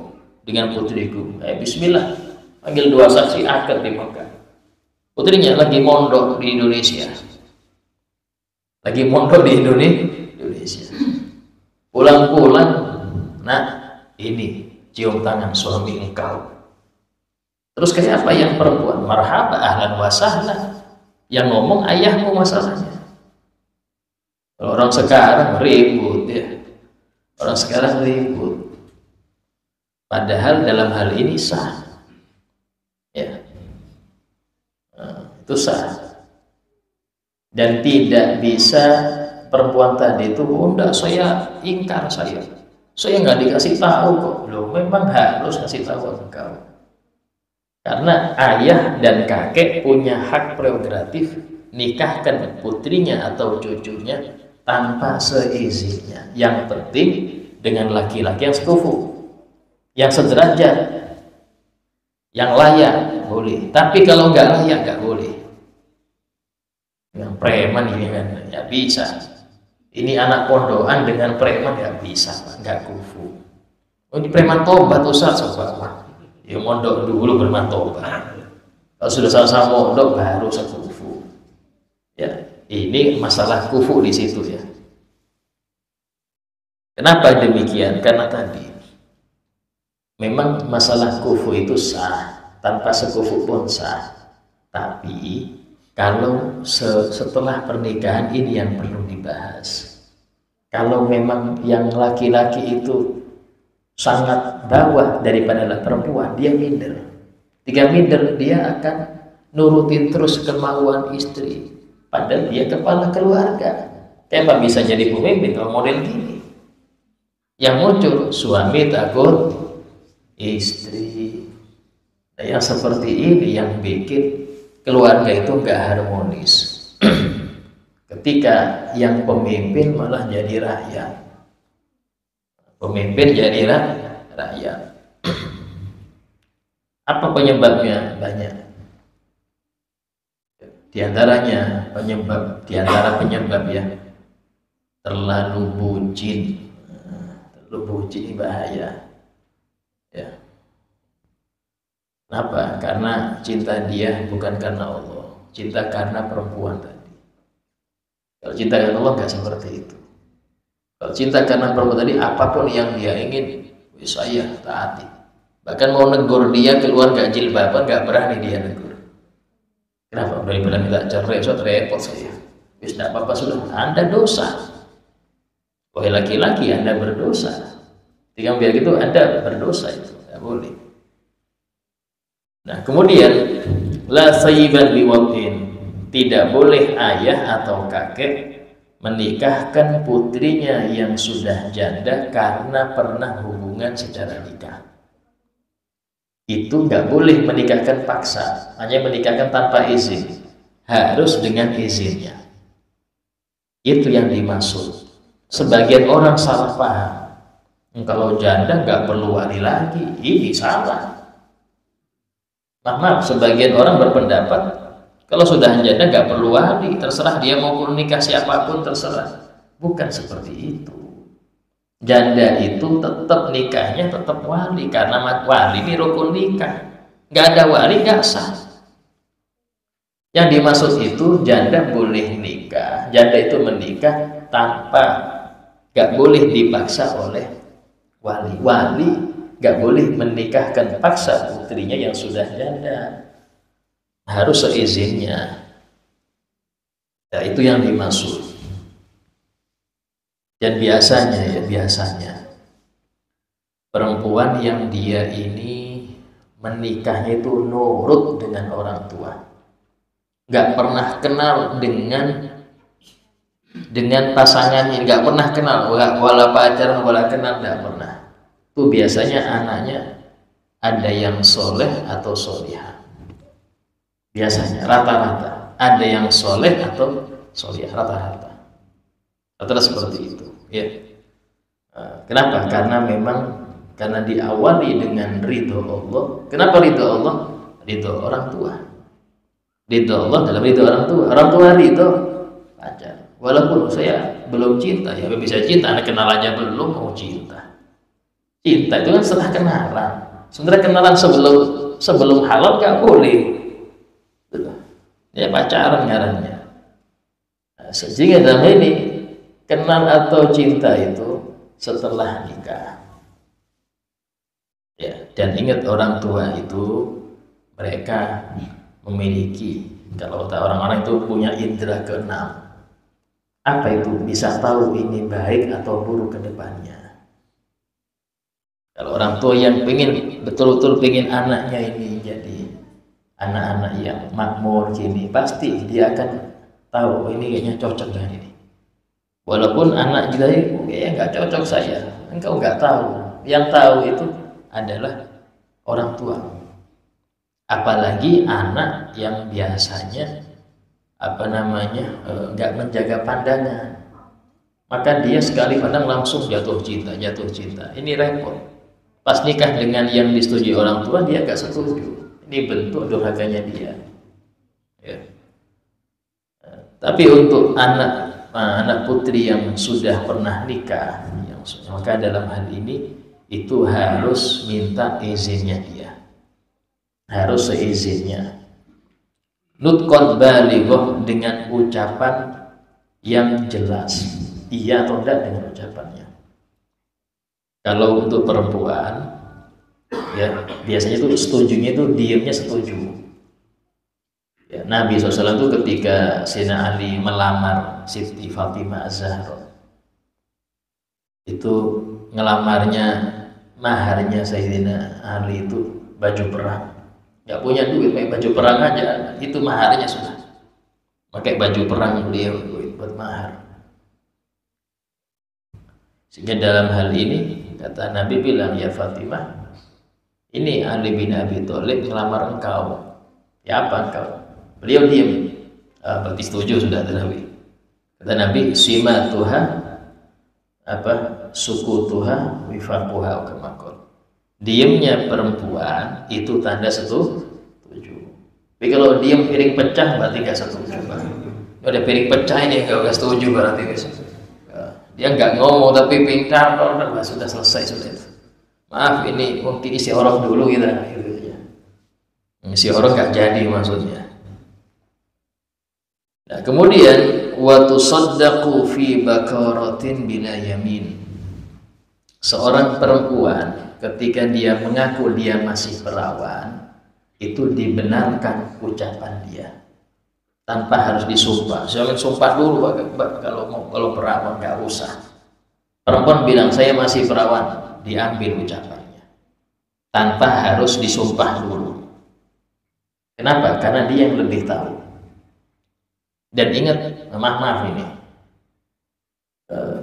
dengan putriku? Bismillah, panggil dua saksi akad di Mekah. Putrinya lagi mondok di Indonesia. Lagi mondok di Indonesia. Pulang-pulang, nah ini cium tangan suami engkau. Terus kayak apa yang perempuan? Marhaba, ahlan wa sahlan. Yang ngomong ayahmu masalahnya. Kalau orang sekarang ribut ya. Orang sekarang ribut. Padahal dalam hal ini sah. Ya. Nah, itu sah. Dan tidak bisa perempuan tadi itu, oh enggak, saya ingkar, saya nggak dikasih tahu kok. Loh, memang harus kasih tahu engkau. Karena ayah dan kakek punya hak prerogatif nikahkan putrinya atau cucunya tanpa seizinnya. Yang penting dengan laki-laki yang sekufu, yang sederajat, yang layak boleh. Tapi kalau nggak layak nggak boleh. Yang preman ini kan ya bisa. Ini anak pondokan dengan preman nggak bisa, nggak kufu. Oh, di preman tobat Ustaz, coba. Ya mondok dulu preman tobat. Kalau sudah sama-sama mondok baru sekufu. Ya, ini masalah kufu di situ ya. Kenapa demikian? Karena tadi memang masalah kufu itu sah, tanpa sekufu pun sah. Tapi kalau setelah pernikahan ini yang perlu dibahas. Kalau memang yang laki-laki itu sangat bawah daripada perempuan, dia minder. Jika minder, dia akan nurutin terus kemauan istri. Padahal dia kepala keluarga. Kenapa bisa jadi pemimpin kalau model gini? Yang muncul suami takut istri. Nah, yang seperti ini yang bikin keluarga itu nggak harmonis. Ketika yang pemimpin malah jadi rakyat. Pemimpin jadi rakyat. Apa penyebabnya? Banyak. Di antara penyebab ya, terlalu bucin. Terlalu bucin ini bahaya. Ya. Kenapa? Karena cinta dia bukan karena Allah, cinta karena perempuan tadi. Kalau cinta karena Allah nggak seperti itu. Kalau cinta karena perempuan tadi, apapun yang dia ingin, saya taati. Bahkan mau negur dia keluar gak jilbaban, gak berani dia negur. Kenapa? Udah dibilang minta cerai, repot saya. Wis tidak apa-apa sudah. Anda dosa. Wahai laki-laki, Anda berdosa. Jika biar gitu, Anda berdosa itu, tidak boleh. Nah, kemudian la sayyiban biwad'in, tidak boleh ayah atau kakek menikahkan putrinya yang sudah janda karena pernah hubungan secara nikah. Itu nggak boleh menikahkan paksa, hanya menikahkan tanpa izin, harus dengan izinnya. Itu yang dimaksud. Sebagian orang salah paham, kalau janda nggak perlu wali lagi, ini salah. Maaf, sebagian orang berpendapat kalau sudah janda nggak perlu wali, terserah dia mau nikah siapapun terserah. Bukan seperti itu. Janda itu tetap nikahnya tetap wali, karena wali ini rukun nikah. Nggak ada wali nggak sah. Yang dimaksud itu janda boleh nikah, janda itu menikah tanpa, nggak boleh dipaksa oleh wali. Wali nggak boleh menikahkan paksa putrinya yang sudah janda, harus seizinnya. Ya, itu yang dimaksud. Dan biasanya perempuan yang dia ini menikahnya itu nurut dengan orang tua, nggak pernah kenal dengan pasangannya, nggak pernah kenal, wala pacaran, wala kenal, nggak pernah. Itu biasanya anaknya ada yang soleh atau solihah. Biasanya rata-rata ada yang soleh atau solihah, rata-rata seperti itu ya. Kenapa? Karena diawali dengan ridho Allah. Kenapa ridho Allah? Ridho orang tua. Ridho Allah dalam ridho orang tua. Orang tua ridho pacar. Walaupun saya belum cinta, ya bisa cinta, anak kenal aja belum mau cinta. Cinta itu kan setelah kenalan. Sebenarnya kenalan sebelum halal nggak boleh. Ya pacaran ngarannya. Nah, sehingga dalam ini kenal atau cinta itu setelah nikah. Ya, dan ingat orang tua itu mereka memiliki, kalau orang-orang itu punya indera keenam. Apa itu? Bisa tahu ini baik atau buruk ke depannya. Kalau orang tua yang betul-betul pengen anaknya ini jadi anak-anak yang makmur gini, pasti dia akan tahu ini kayaknya cocok dengan ini. Walaupun anak kita kayaknya nggak cocok saya, engkau nggak tahu. Yang tahu itu adalah orang tua. Apalagi anak yang biasanya nggak menjaga pandangan, maka dia sekali pandang langsung jatuh cinta. Ini repot. Pas nikah dengan yang disetujui orang tua, dia nggak setuju. Ini bentuk durhakanya dia. Ya. Tapi untuk anak putri yang sudah pernah nikah, maka dalam hal ini itu harus minta izinnya dia, harus seizinnya. Nutqan balighah, dengan ucapan yang jelas, iya atau enggak dengan ucapannya. Kalau untuk perempuan, ya biasanya itu setujunya itu diamnya setuju. Ya, Nabi SAW itu ketika Sayyidina Ali melamar Siti Fatimah Az-Zahra, itu ngelamarnya, maharnya Sayyidina Ali itu baju perang. Nggak punya duit, pakai baju perang aja, itu maharnya sudah. Pakai baju perang beliau buat mahar. Sehingga dalam hal ini kata Nabi bilang, ya Fatimah, ini Ali bin Abi Thalib melamar engkau. Ya apa engkau? Beliau diam. Berarti setuju sudah Nabi. Kata Nabi, sima Tuhan, apa, suku Tuhan, wifaquha kemakol. Diamnya perempuan itu tanda setuju. Tapi kalau diam piring pecah berarti gak setuju. Udah piring pecah ini gak setuju berarti besok. Dia nggak ngomong tapi pintar, sudah selesai sudah itu. Maaf, ini mungkin isi orang dulu kita, gitu aja. Isi orang nggak jadi maksudnya. Nah, kemudian wa tusaddaqu fi bakaratin bila yamin. Seorang perempuan ketika dia mengaku dia masih perawan, itu dibenarkan ucapan dia tanpa harus disumpah. Jangan sumpah dulu kalau perawan, nggak usah. Perempuan bilang saya masih perawan, diambil ucapannya tanpa harus disumpah dulu. Kenapa? Karena dia yang lebih tahu. Dan ingat, maaf ini,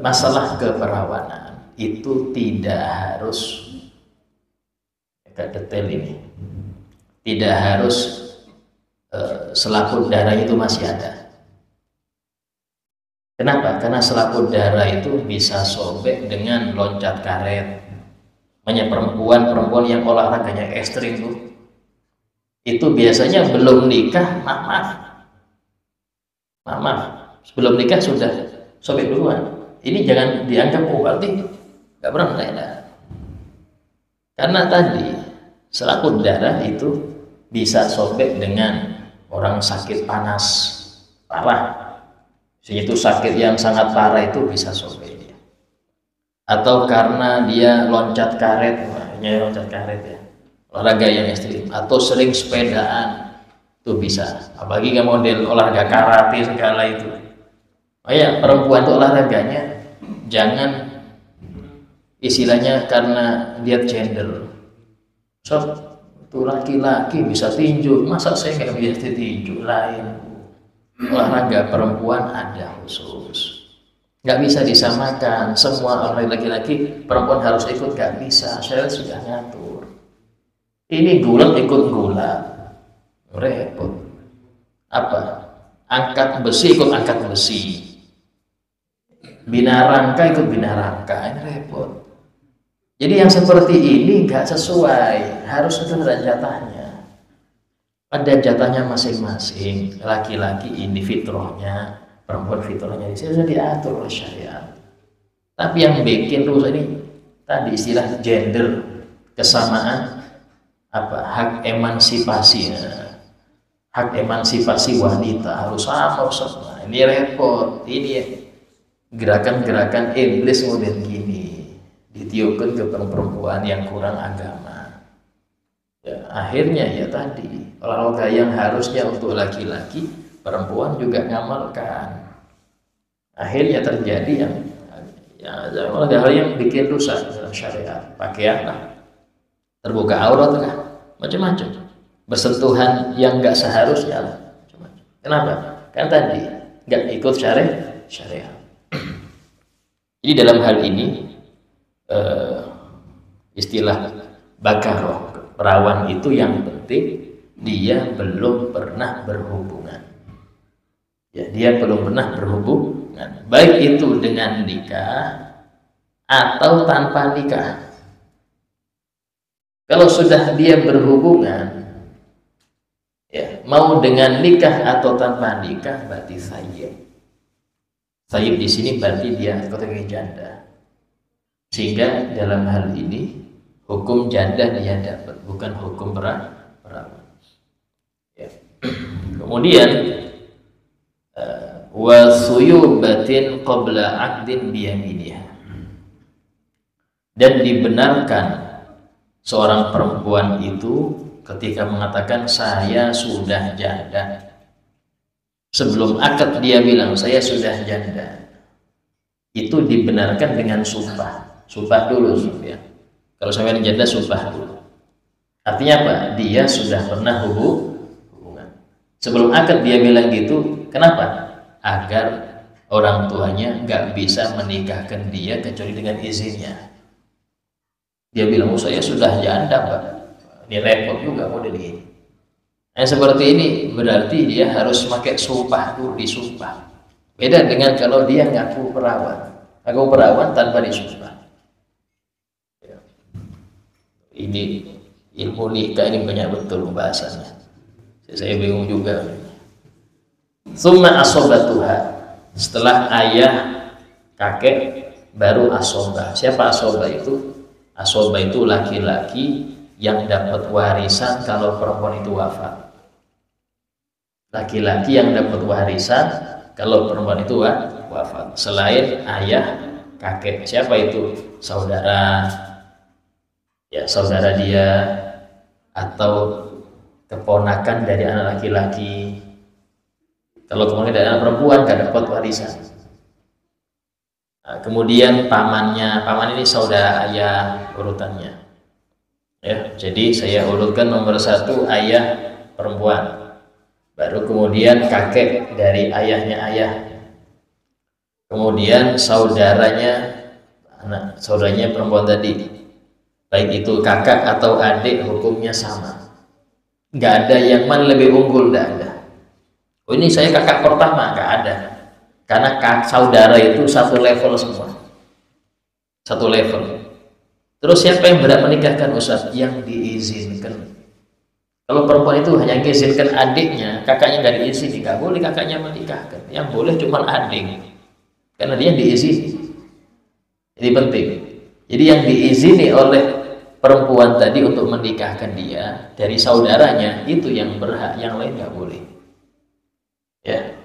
masalah keperawanan itu tidak harus, agak detail ini, tidak harus selaput darah itu masih ada. Kenapa? Karena selaput darah itu bisa sobek dengan loncat karet. Banyak perempuan yang olahraganya ekstrim tuh, itu biasanya belum nikah, maaf, sebelum nikah sudah sobek duluan. Ini jangan dianggap berarti nggak pernah menaik. Karena tadi selaput darah itu bisa sobek dengan orang sakit panas parah. Itu sakit yang sangat parah itu bisa sobek dia. Atau karena dia loncat karet, ya, olahraga yang ekstrim, atau sering sepedaan, itu bisa. Apalagi yang model olahraga karate segala itu. Oh ya, perempuan itu olahraganya jangan istilahnya karena lihat gender. So, itu laki-laki bisa tinju, masa saya nggak bisa tinju? Lain. Olahraga perempuan ada khusus, nggak bisa disamakan. Semua orang laki-laki perempuan harus ikut, nggak bisa. Saya sudah ngatur. Ini gulat ikut gulat, repot. Apa? Angkat besi ikut angkat besi, bina rangka ikut bina rangka, ini repot. Jadi yang seperti ini nggak sesuai, harus ada jatahnya. Ada jatahnya masing-masing. Laki-laki ini fitrahnya, perempuan fitrahnya di sini sudah diatur oleh syariat. Tapi yang bikin rusak ini tadi istilah gender, kesamaan, apa, hak emansipasi, hak emansipasi wanita harus sama. Ini repot. Ini gerakan-gerakan iblis model gini ditiupkan ke perempuan yang kurang agama. Ya, akhirnya ya tadi olahraga yang harusnya untuk laki-laki, perempuan juga ngamalkan. Akhirnya terjadi hal yang bikin rusak dalam syariat. Pakaian lah, terbuka aurat lah, macam-macam. Bersentuhan yang nggak seharusnya lah, macam-macam. Kenapa? Kan tadi nggak ikut syariat. Jadi dalam hal ini istilah bakaroh, perawan itu yang penting dia belum pernah berhubungan. Ya, dia belum pernah berhubungan, baik itu dengan nikah atau tanpa nikah. Kalau sudah dia berhubungan, ya, mau dengan nikah atau tanpa nikah berarti sayyib. Sayyib di sini berarti dia kategori janda. Sehingga dalam hal ini hukum janda dia dapat, bukan hukum perawan. Ya. Kemudian wa suyubatin qabla aqdin biyaminiha, dan dibenarkan seorang perempuan itu ketika mengatakan saya sudah janda. Sebelum akad dia bilang saya sudah janda. Itu dibenarkan dengan sumpah. Sumpah dulu ya. Kalau sampai janda sumpah dulu. Artinya apa? Dia sudah pernah hubungan. Sebelum akad dia bilang gitu. Kenapa? Agar orang tuanya nggak bisa menikahkan dia kecuali dengan izinnya. Dia bilang, oh saya sudah janda Pak. Ini repot juga model ini. Nah seperti ini berarti dia harus pakai sumpah dulu, disumpah. Beda dengan kalau dia ngaku perawan. Ngaku perawan tanpa disumpah. Ya. Ini ilmu nikah ini banyak betul pembahasannya. Saya bingung juga. Summa asobatuha, setelah ayah kakek baru asobah. Siapa asobah itu? Asobah itu laki-laki yang dapat warisan kalau perempuan itu wafat. Laki-laki yang dapat warisan kalau perempuan itu wafat. Selain ayah kakek, siapa itu? Saudara, ya saudara dia, atau keponakan dari anak laki-laki. Kalau kemudian dari anak perempuan gak dapat warisan. Nah, kemudian pamannya, paman ini saudara ayah urutannya. Ya, jadi saya urutkan nomor 1 ayah perempuan, baru kemudian kakek dari ayahnya ayah, kemudian saudaranya, anak saudaranya perempuan tadi, baik itu kakak atau adik hukumnya sama. Nggak ada yang mana lebih unggul, nggak ada. Oh ini saya kakak pertama, nggak ada. Karena saudara itu satu level semua, satu level. Terus siapa yang berhak menikahkan Ustaz? Yang diizinkan. Kalau perempuan itu hanya mengizinkan adiknya, kakaknya nggak diizini, nggak boleh kakaknya menikahkan. Yang boleh cuma adik, karena dia diizini. Jadi penting. Jadi yang diizini oleh perempuan tadi untuk menikahkan dia dari saudaranya itu yang berhak, yang lain nggak boleh. Ya.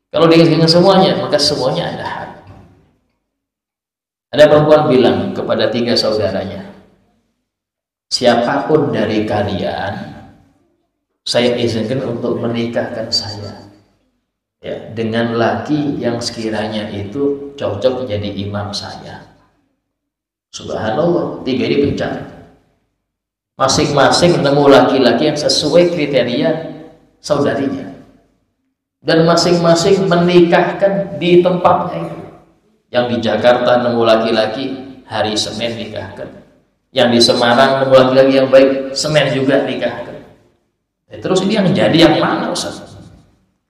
Kalau diizinkan semuanya, maka semuanya ada hak. Ada perempuan bilang kepada 3 saudaranya, siapapun dari kalian saya izinkan untuk menikahkan saya, ya, dengan laki yang sekiranya itu cocok jadi imam saya. Subhanallah, 3 ini pencar. Masing-masing ketemu laki-laki yang sesuai kriteria saudarinya. Dan masing-masing menikahkan di tempatnya itu. Yang di Jakarta nemu laki-laki hari Senin nikahkan. Yang di Semarang nemu laki-laki yang baik Senin juga nikahkan. Terus ini yang jadi yang mana Ustaz?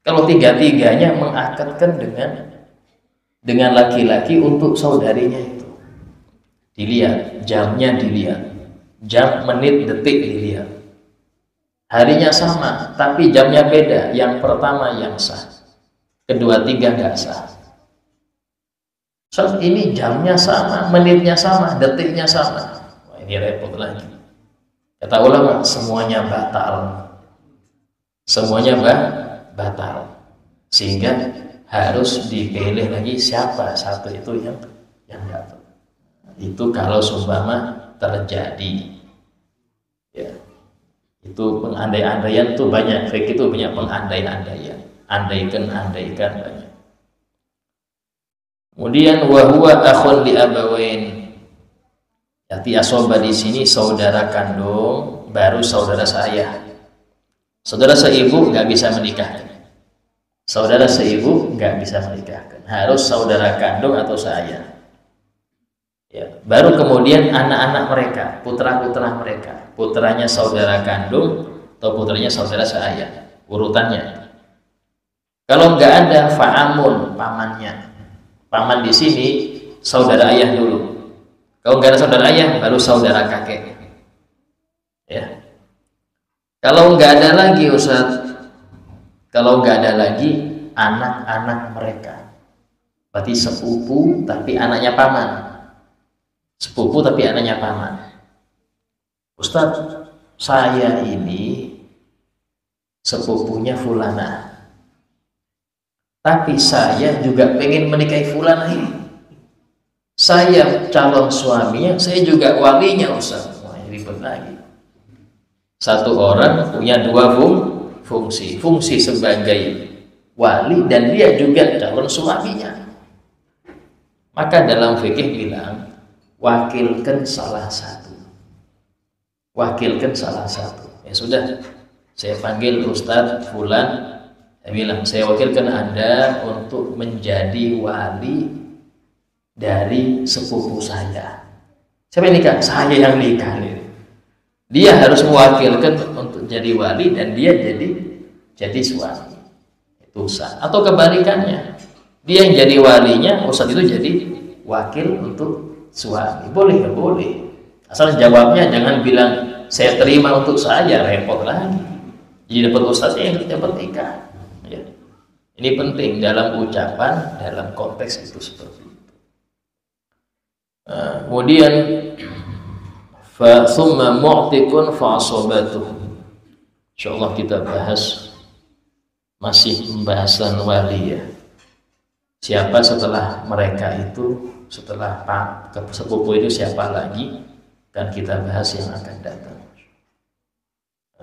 Kalau 3-tiganya mengakadkan dengan laki-laki untuk saudarinya itu. Dilihat, jamnya dilihat. Jam, menit, detik dilihat. Harinya sama, tapi jamnya beda. Yang pertama yang sah, kedua 3 nggak sah. So, ini jamnya sama, menitnya sama, detiknya sama. Wah, ini repot lagi. Kata ulama, semuanya batal. Semuanya batal. Sehingga harus dipilih lagi siapa satu itu yang dapat. Itu kalau seumpama terjadi. Ya. Itu pengandai-andaian tuh banyak, fikih itu banyak pengandai-andaian, andaikan banyak. Kemudian wahwa akhun li abawain, jadi asoba di sini saudara kandung baru saudara saya. Saudara seibu nggak bisa menikahkan. Saudara seibu nggak bisa menikahkan, harus saudara kandung atau saya. Ya, baru kemudian anak-anak mereka, putra-putra mereka, putranya saudara kandung atau putranya saudara seayah, urutannya. Kalau nggak ada fa'amun, pamannya, paman di sini saudara ayah dulu. Kalau nggak ada saudara ayah, baru saudara kakek. Ya. Kalau nggak ada lagi Ustaz, kalau nggak ada lagi anak-anak mereka, berarti sepupu tapi anaknya paman. sepupu tapi anaknya paman. Ustadz, saya ini sepupunya fulana, tapi saya juga pengen menikahi fulana ini. Saya calon suaminya, saya juga walinya Ustadz. Wah, ribet lagi. Satu orang punya dua fungsi sebagai wali dan dia juga calon suaminya. Maka dalam fikih bilang, wakilkan salah satu. Wakilkan salah satu. Ya sudah, saya panggil Ustadz Fulan, saya bilang, saya wakilkan Anda untuk menjadi wali dari sepupu saya. Siapa yang nikah? Saya yang nikah. Dia harus mewakilkan untuk jadi wali dan dia jadi suami. Itu sah. Atau kebalikannya, dia yang jadi walinya, ustadz itu jadi wakil untuk suami. Boleh, ya boleh. Asal jawabnya jangan bilang saya terima untuk saya, repot lagi. Jadi dapat ustadznya yang dapat nikah. Ya. Ini penting dalam ucapan, dalam konteks itu seperti itu. Kemudian thumma mu'tikun fa'asabatuh. Insyaallah kita bahas masih pembahasan wali ya. Siapa setelah mereka itu, setelah Pak sepupu itu siapa lagi, kan kita bahas yang akan datang.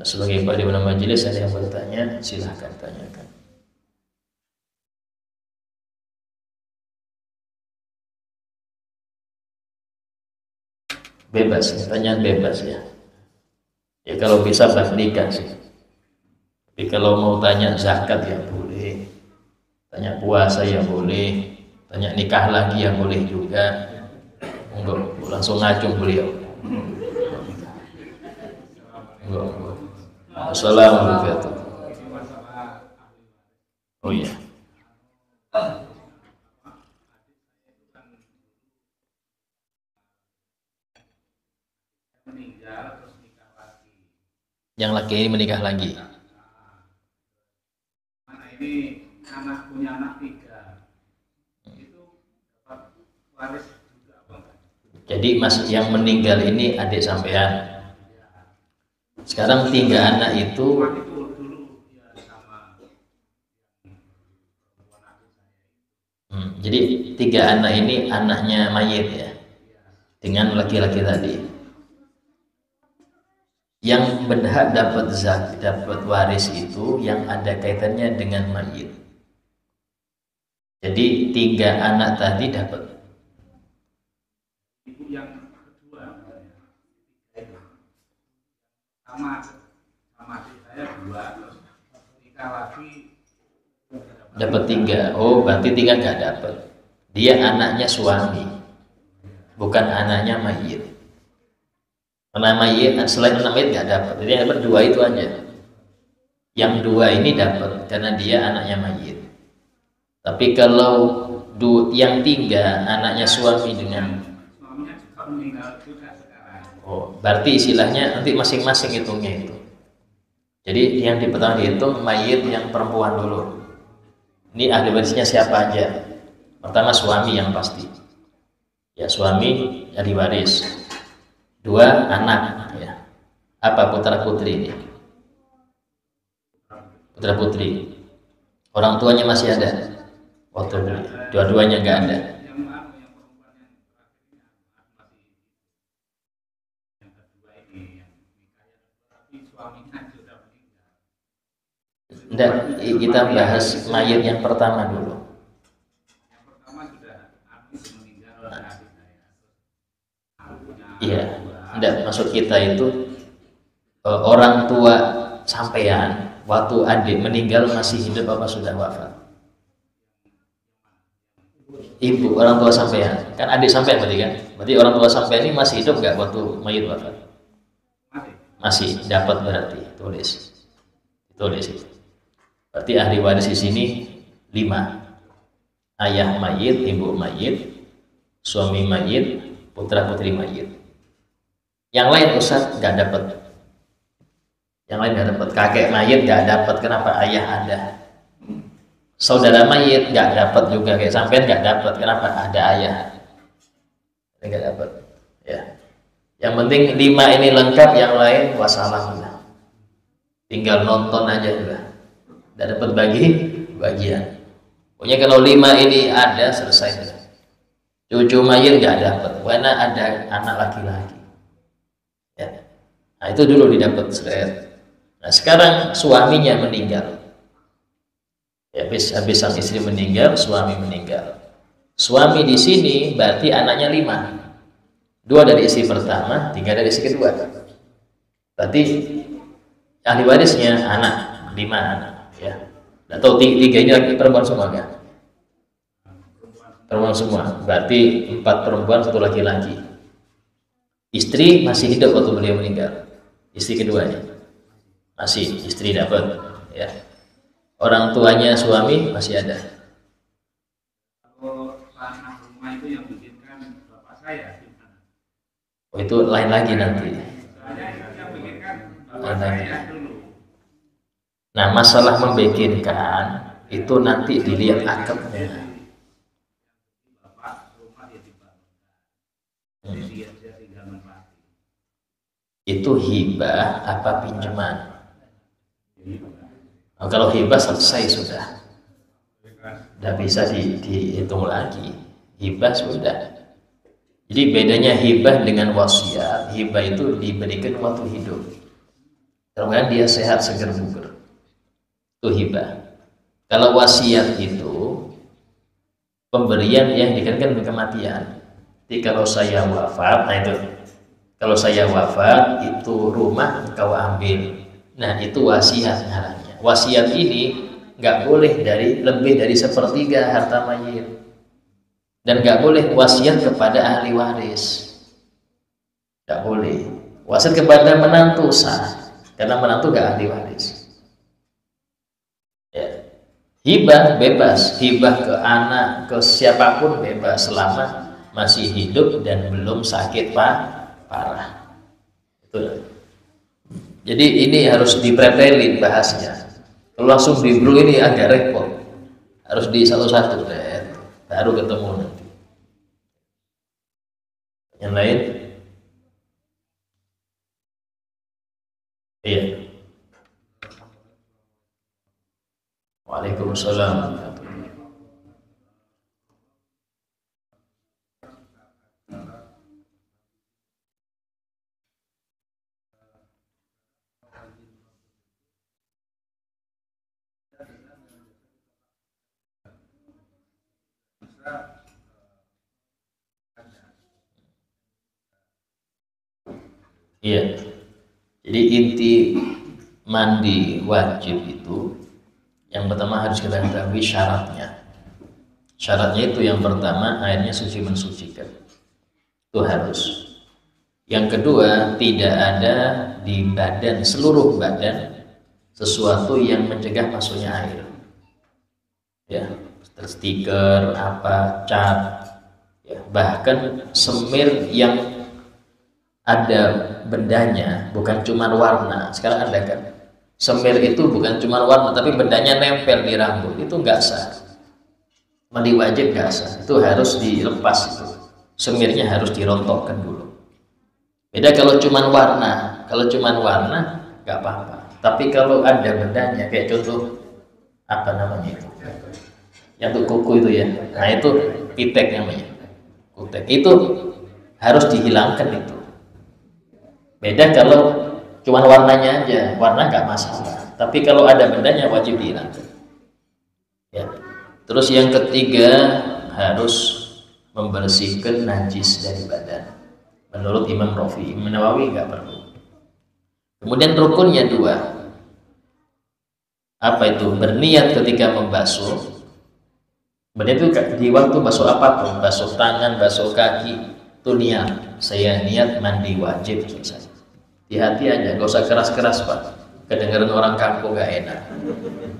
Sebagai pada majelis ada yang bertanya, silahkan tanyakan. Bebas, pertanyaan bebas ya. Ya kalau bisa nikah sih. Tapi kalau mau tanya zakat ya boleh, tanya puasa ya boleh, tanya nikah lagi ya boleh juga. Enggak, langsung ngacung beliau. Enggak. Assalamualaikum. Oh iya. Yang laki ini menikah lagi. Mana ini anak punya anak 3, itu dapat waris juga apa? Jadi mas yang meninggal ini adik sampean. Sekarang 3 anak itu. Jadi 3 anak ini anaknya mayit ya, dengan laki-laki tadi. Yang berhak dapat waris itu yang ada kaitannya dengan mayit. Jadi 3 anak tadi dapat. Ibu yang kedua sama adik saya 2, terus nikah lagi dapat 3. Oh berarti 3 nggak dapat. Dia anaknya suami, bukan anaknya mayit. Karena mayit, selain anak mayit nggak dapat. Jadi yang dapat 2 itu aja. Yang 2 ini dapat karena dia anaknya mayit. Tapi kalau yang 3 anaknya suami dengan suaminya juga meninggal juga sekarang. Oh, berarti istilahnya nanti masing-masing hitungnya itu. Jadi yang pertama dihitung mayit yang perempuan dulu. Ini ahli warisnya siapa aja? Pertama suami yang pasti. Ya suami ahli waris. 2 anak ya. Apa putra putri ini? Putra putri. Orang tuanya masih ada. Waktu dua-duanya nggak ada. Enggak, kita bahas mayit yang pertama dulu. Yang pertama sudah habis meninggal adik saya. Iya, enggak, maksud kita itu orang tua sampean waktu adik meninggal masih hidup apa sudah wafat? Ibu, orang tua sampean. Kan adik sampean berarti kan? Berarti orang tua sampean ini masih hidup enggak waktu mayit wafat? Masih dapat berarti. Tulis itu. Berarti ahli waris di sini 5. Ayah mayit, ibu mayit, suami mayit, putra putri mayit. Yang lain Ustaz nggak dapat. Yang lain nggak dapat. Kakek mayit nggak dapat. Kenapa? Ayah ada. Saudara mayit nggak dapat juga. Kayak sampean nggak dapat. Kenapa? Ada ayah. Nggak dapat. Ya. Yang penting 5 ini lengkap, yang lain wassalam lah. Tinggal nonton aja udah. Udah dapat bagian. Pokoknya kalau 5 ini ada, selesai. Cucu mayit nggak dapat, karena ada anak laki-laki. Ya. Nah itu dulu didapat seret. Nah sekarang suaminya meninggal. Ya, habis sang istri meninggal, suami meninggal. Suami di sini berarti anaknya 5. 2 dari istri pertama, 3 dari istri kedua. Berarti ahli warisnya anak 5 anak. Ya. Atau 3 ini lagi perempuan semua kan? Perempuan semua. Berarti 4 perempuan 1 laki-laki. Istri masih hidup waktu beliau meninggal. Istri keduanya masih, istri dapat. Ya. Orang tuanya suami masih ada. Kalau tanah rumah itu yang bikinkan bapak saya gimana? Oh itu lain lagi nanti. Soalnya itu yang bikinkan bapak saya dulu. Nah masalah membikinkan itu nanti dilihat akadnya. Bapak rumah dia dibangun. Dia tinggal menempati. Itu hibah apa pinjaman? Nah, kalau hibah selesai sudah. Tidak bisa dihitung lagi. Hibah sudah. Jadi bedanya hibah dengan wasiat. Hibah itu diberikan waktu hidup. Kemudian dia sehat, segar, bugar. Itu hibah. Kalau wasiat itu pemberian yang dikaitkan dengan kematian. Jadi kalau saya wafat, nah itu kalau saya wafat itu rumah engkau ambil. Nah itu wasiat ngarannya. Wasiat ini nggak boleh lebih dari 1/3 harta mayit, dan nggak boleh wasiat kepada ahli waris. Nggak boleh. Wasiat kepada menantu sah, karena menantu nggak ahli waris. Ya. Hibah bebas, hibah ke anak, ke siapapun bebas selama masih hidup dan belum sakit parah. Itu. Jadi ini harus dipretelin bahasnya. Kalau langsung di blue ini agak repot. Harus di satu-satu baru ketemu nanti. Yang lain? Iya. Waalaikumsalam. Iya. Jadi inti mandi wajib itu yang pertama harus kita ketahui syaratnya. Syaratnya itu yang pertama airnya suci mensucikan. Itu harus. Yang kedua tidak ada di badan, seluruh badan sesuatu yang mencegah masuknya air. Ya, stiker apa, cat, ya, bahkan semir yang ada bendanya, bukan cuma warna. Sekarang ada kan semir itu bukan cuma warna tapi bendanya nempel di rambut, itu nggak sah. Mandi wajib nggak sah, itu harus dilepas. Itu semirnya harus dirontokkan dulu. Beda kalau cuma warna. Kalau cuma warna nggak apa-apa, tapi kalau ada bendanya, kayak contoh apa namanya itu yang untuk kuku itu ya, nah itu pitek namanya, kutek, itu harus dihilangkan. Itu beda kalau cuma warnanya aja, warna nggak masalah, tapi kalau ada bendanya wajib dihilangkan ya. Terus yang ketiga harus membersihkan najis dari badan menurut Imam Rafi. Imam Nawawi nggak perlu. Kemudian rukunnya 2. Apa itu? Berniat ketika membasuh. Berniat itu di waktu basuh apapun, basuh tangan, basuh kaki, itu niat. Saya niat mandi wajib, selesai. Di hati aja, gak usah keras-keras Pak. Kedengaran orang kampung gak enak.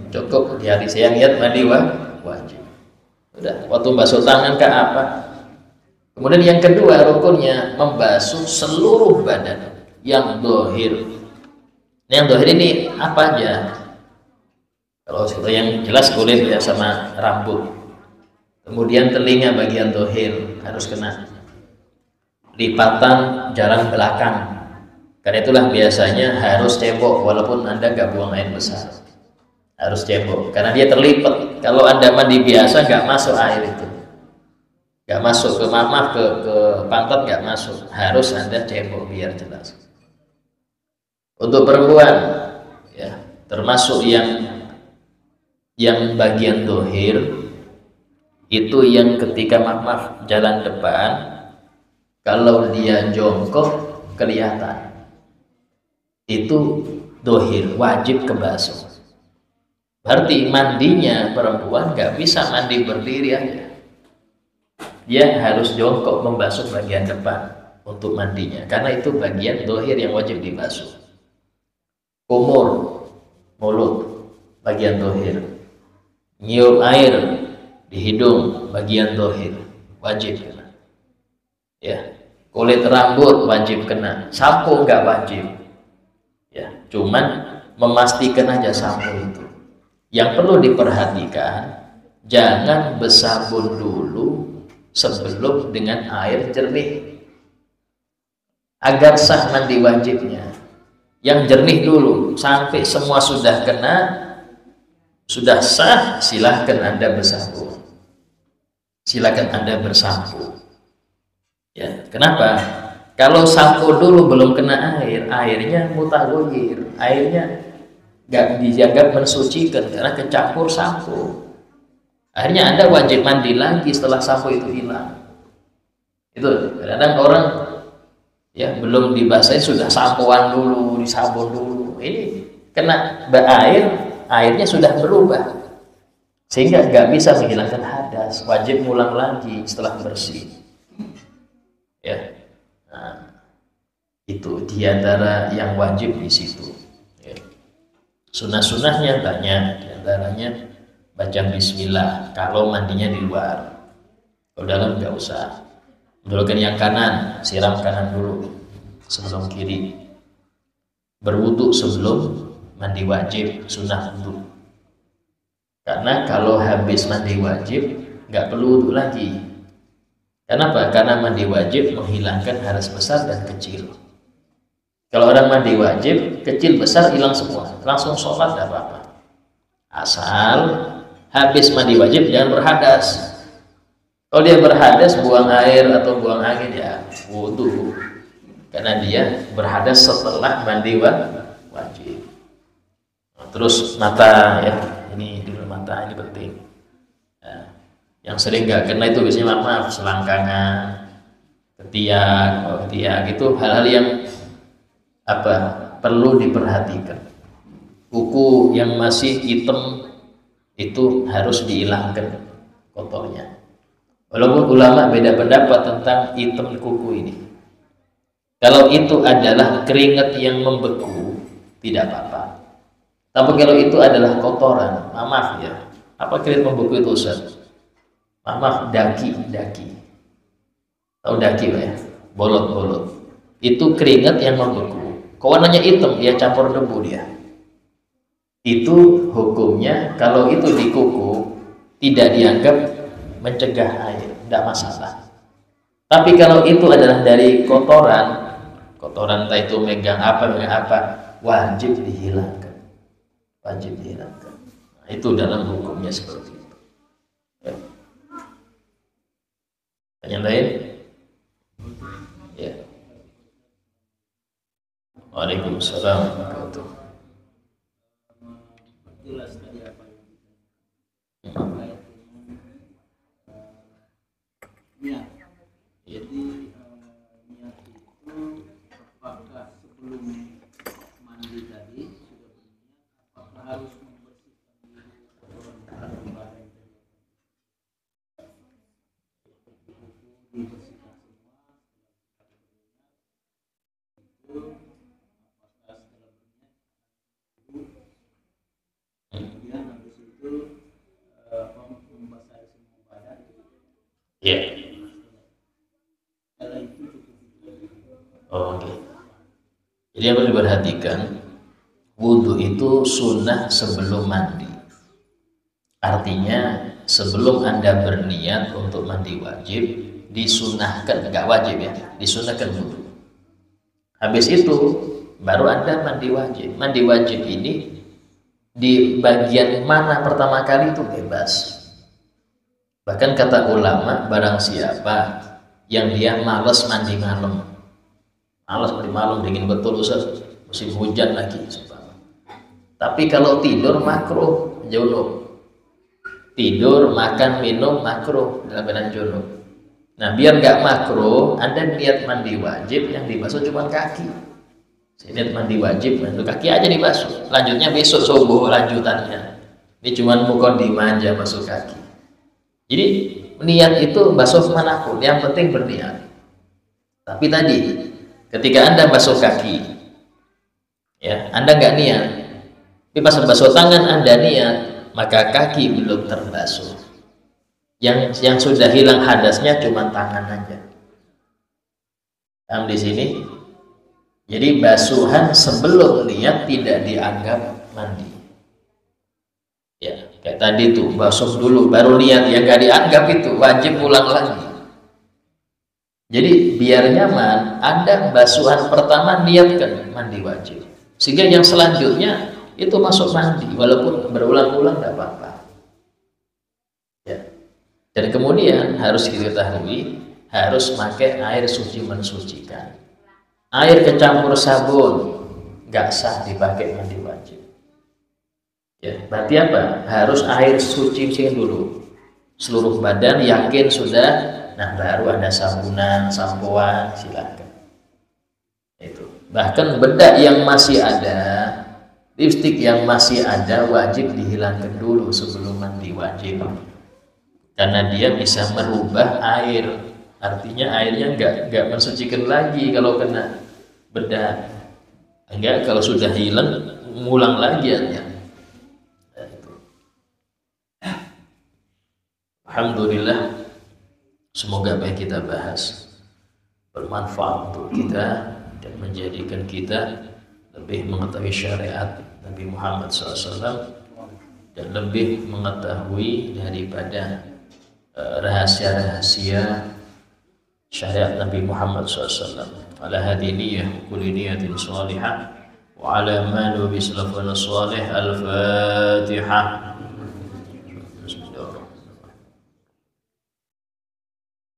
Cukup di hati, saya niat mandi wajib. Udah, waktu basuh tangan ke apa? Kemudian yang kedua rukunnya membasuh seluruh badan yang dohir. Yang dohir ini apa aja? Kalau yang jelas kulit ya sama rambut. Kemudian telinga bagian dohir harus kena. lipatan jalan belakang. Karena itulah biasanya harus cebok walaupun Anda nggak buang air besar. Harus cebok karena dia terlipat. Kalau Anda mandi biasa nggak masuk air itu. Nggak masuk ke ke pantat, nggak masuk. Harus Anda cebok biar jelas. Untuk perempuan ya, termasuk yang bagian dohir itu yang ketika jalan depan, kalau dia jongkok kelihatan, itu dohir, wajib kebasuh. Berarti mandinya perempuan nggak bisa mandi berdiri aja, dia harus jongkok membasuh bagian depan untuk mandinya, karena itu bagian dohir yang wajib dibasuh. Kumur, mulut, bagian dohir. Nyium air di hidung, bagian dohir, wajib kena. Ya, kulit rambut wajib kena, sampo nggak wajib. Ya, cuman memastikan aja sampo itu. Yang perlu diperhatikan, jangan bersabun dulu sebelum dengan air jernih. Agar sah mandi wajibnya, yang jernih dulu sampai semua sudah kena, sudah sah, silahkan Anda bersabun. Silakan Anda bersampo. Ya, kenapa? Kalau sampo dulu belum kena air, airnya mutagoyir, airnya nggak dianggap mensucikan karena kecampur sampo. Akhirnya Anda wajib mandi lagi setelah sampo itu hilang. Itu kadang orang ya belum dibasahin sudah sampoan dulu, disabun dulu. Ini kena airnya sudah berubah. Sehingga nggak bisa menghilangkan hadas, wajib ngulang lagi setelah bersih. Ya, nah, itu diantara yang wajib di situ. Ya. Sunnah-sunnahnya banyak, diantaranya baca Bismillah kalau mandinya di luar. Kalau dalam nggak usah. Dulukan yang kanan, siram kanan dulu sebelum kiri. Berwudu sebelum mandi wajib, sunnah wudu. Karena kalau habis mandi wajib nggak perlu wudu lagi. Kenapa? Karena mandi wajib menghilangkan hadas besar dan kecil. Kalau orang mandi wajib, kecil besar hilang semua, langsung sholat nggak apa-apa. Asal habis mandi wajib jangan berhadas. Kalau dia berhadas, buang air atau buang angin ya wudu. Karena dia berhadas setelah mandi wajib. Nah, terus mata ya. Ini dulu mata, ini penting. Nah, yang sering nggak kena itu biasanya maaf selangkangan, ketiak itu hal-hal yang perlu diperhatikan. Kuku yang masih hitam itu harus dihilangkan kotornya. Walaupun ulama beda pendapat tentang hitam kuku ini. Kalau itu adalah keringat yang membeku, tidak apa-apa. Tapi kalau itu adalah kotoran, maaf ya, apa keringat membeku itu Ustaz? Maaf, daki. Tahu daki Pak ya? Bolot. Itu keringat yang membeku. Kok warnanya hitam? Ya campur debu dia. Itu hukumnya kalau itu di kuku tidak dianggap mencegah air, tidak masalah. Tapi kalau itu adalah dari kotoran entah itu megang apa, wajib dihilangkan. Nah, itu dalam hukumnya seperti itu. Ya. Yang lain? Ya. Waalaikumsalam warahmatullahi niat. Jadi niat itu apakah sebelum mandi tadi sudah berniat, apakah harus membersihkan diri kotoran badan dibersihkan semua itu apakah setelah berniat kemudian habis itu membasahi semua badan? Ya. Oke. Jadi yang perlu diperhatikan, wudhu itu sunnah sebelum mandi. Artinya sebelum Anda berniat untuk mandi wajib, disunahkan, nggak wajib ya, disunahkan wudu. Habis itu baru ada mandi wajib. Mandi wajib ini di bagian mana pertama kali itu bebas. Bahkan kata ulama, barang siapa yang dia malas mandi malam, malas mandi malam, dingin betul Ustaz, musim hujan lagi, tapi kalau tidur makruh junub, tidur makan minum makruh dalam keadaan junub. Nah biar nggak makruh, Anda niat mandi wajib yang dibasuh cuma kaki. Saya niat mandi wajib, mandi kaki aja dibasuh, lanjutnya besok subuh lanjutannya. Ini cuma mukadimah aja basuh kaki. Jadi niat itu basuh manapun, yang penting berniat. Tapi tadi ketika Anda basuh kaki, ya Anda nggak niat, tapi pas basuh tangan Anda niat, maka kaki belum terbasuh. Yang sudah hilang hadasnya cuma tangan aja. Paham di sini? Jadi basuhan sebelum niat tidak dianggap mandi. Ya, kayak tadi tuh basuh dulu baru niat, ya nggak dianggap, itu wajib ulang lagi. Jadi biar nyaman, Anda basuhan pertama niatkan mandi wajib, sehingga yang selanjutnya itu masuk mandi walaupun berulang-ulang nggak apa-apa. Ya. Dan kemudian harus diketahui, harus pakai air suci mensucikan. Air kecampur sabun nggak sah dipakai mandi wajib. Ya, berarti apa? Harus air suci dulu, seluruh badan yakin sudah, nah baru ada sabunan, sampoan, silakan. Itu. Bahkan bedak yang masih ada, lipstik yang masih ada wajib dihilangkan dulu sebelum mandi wajib, karena dia bisa merubah air. Artinya airnya nggak mensucikan lagi kalau kena bedak. Enggak, kalau sudah hilang ngulang lagi aja. Alhamdulillah, semoga apa yang kita bahas bermanfaat untuk kita dan menjadikan kita lebih mengetahui syariat Nabi Muhammad SAW dan lebih mengetahui daripada rahasia-rahasia syariat Nabi Muhammad SAW. Ala hadi niyyah kulli niyatin salihah wa ala ma nubi salafana salih. Al-Fatihah.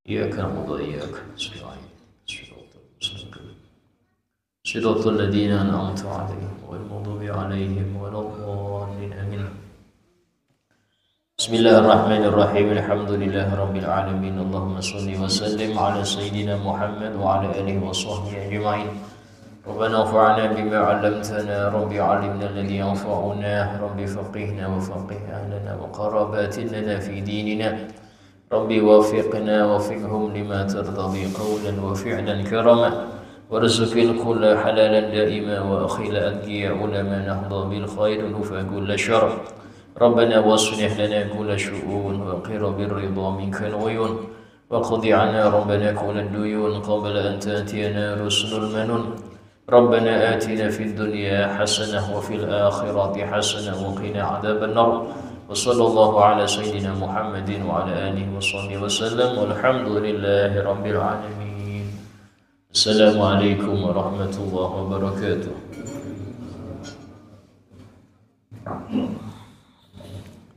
إياك نعبد وإياك نستعين صراط الذين أنعمت عليهم غير المغضوب عليهم ولا الضالين آمين. بسم الله الرحمن الرحيم. الحمد لله رب العالمين. اللهم صل وسلم على سيدنا محمد وعلى آله وصحبه أجمعين. ربنا انفعنا بما علمتنا، رب علمنا الذي ينفعنا، رب فقهنا وفقه أهلنا وقراباتنا في ديننا، ربي وفقنا وفقهم لما ترتضي قولا وفعلا كرما، وارزق الكل حلالا دائما، وأخيل أدقياء لما نهضى بالخير نفى كل شر. ربنا واصلح لنا كل شؤون، وقر بالرضا منك العيون، وقض عنا ربنا كل الديون قبل أن تأتينا رسل المنون. ربنا آتنا في الدنيا حسنة وفي الآخرة حسنة وقنا عذاب النار. وصلى الله على سيدنا محمد وعلى آله وصحبه وسلم، والحمد لله رب العالمين. السلام عليكم ورحمة الله وبركاته.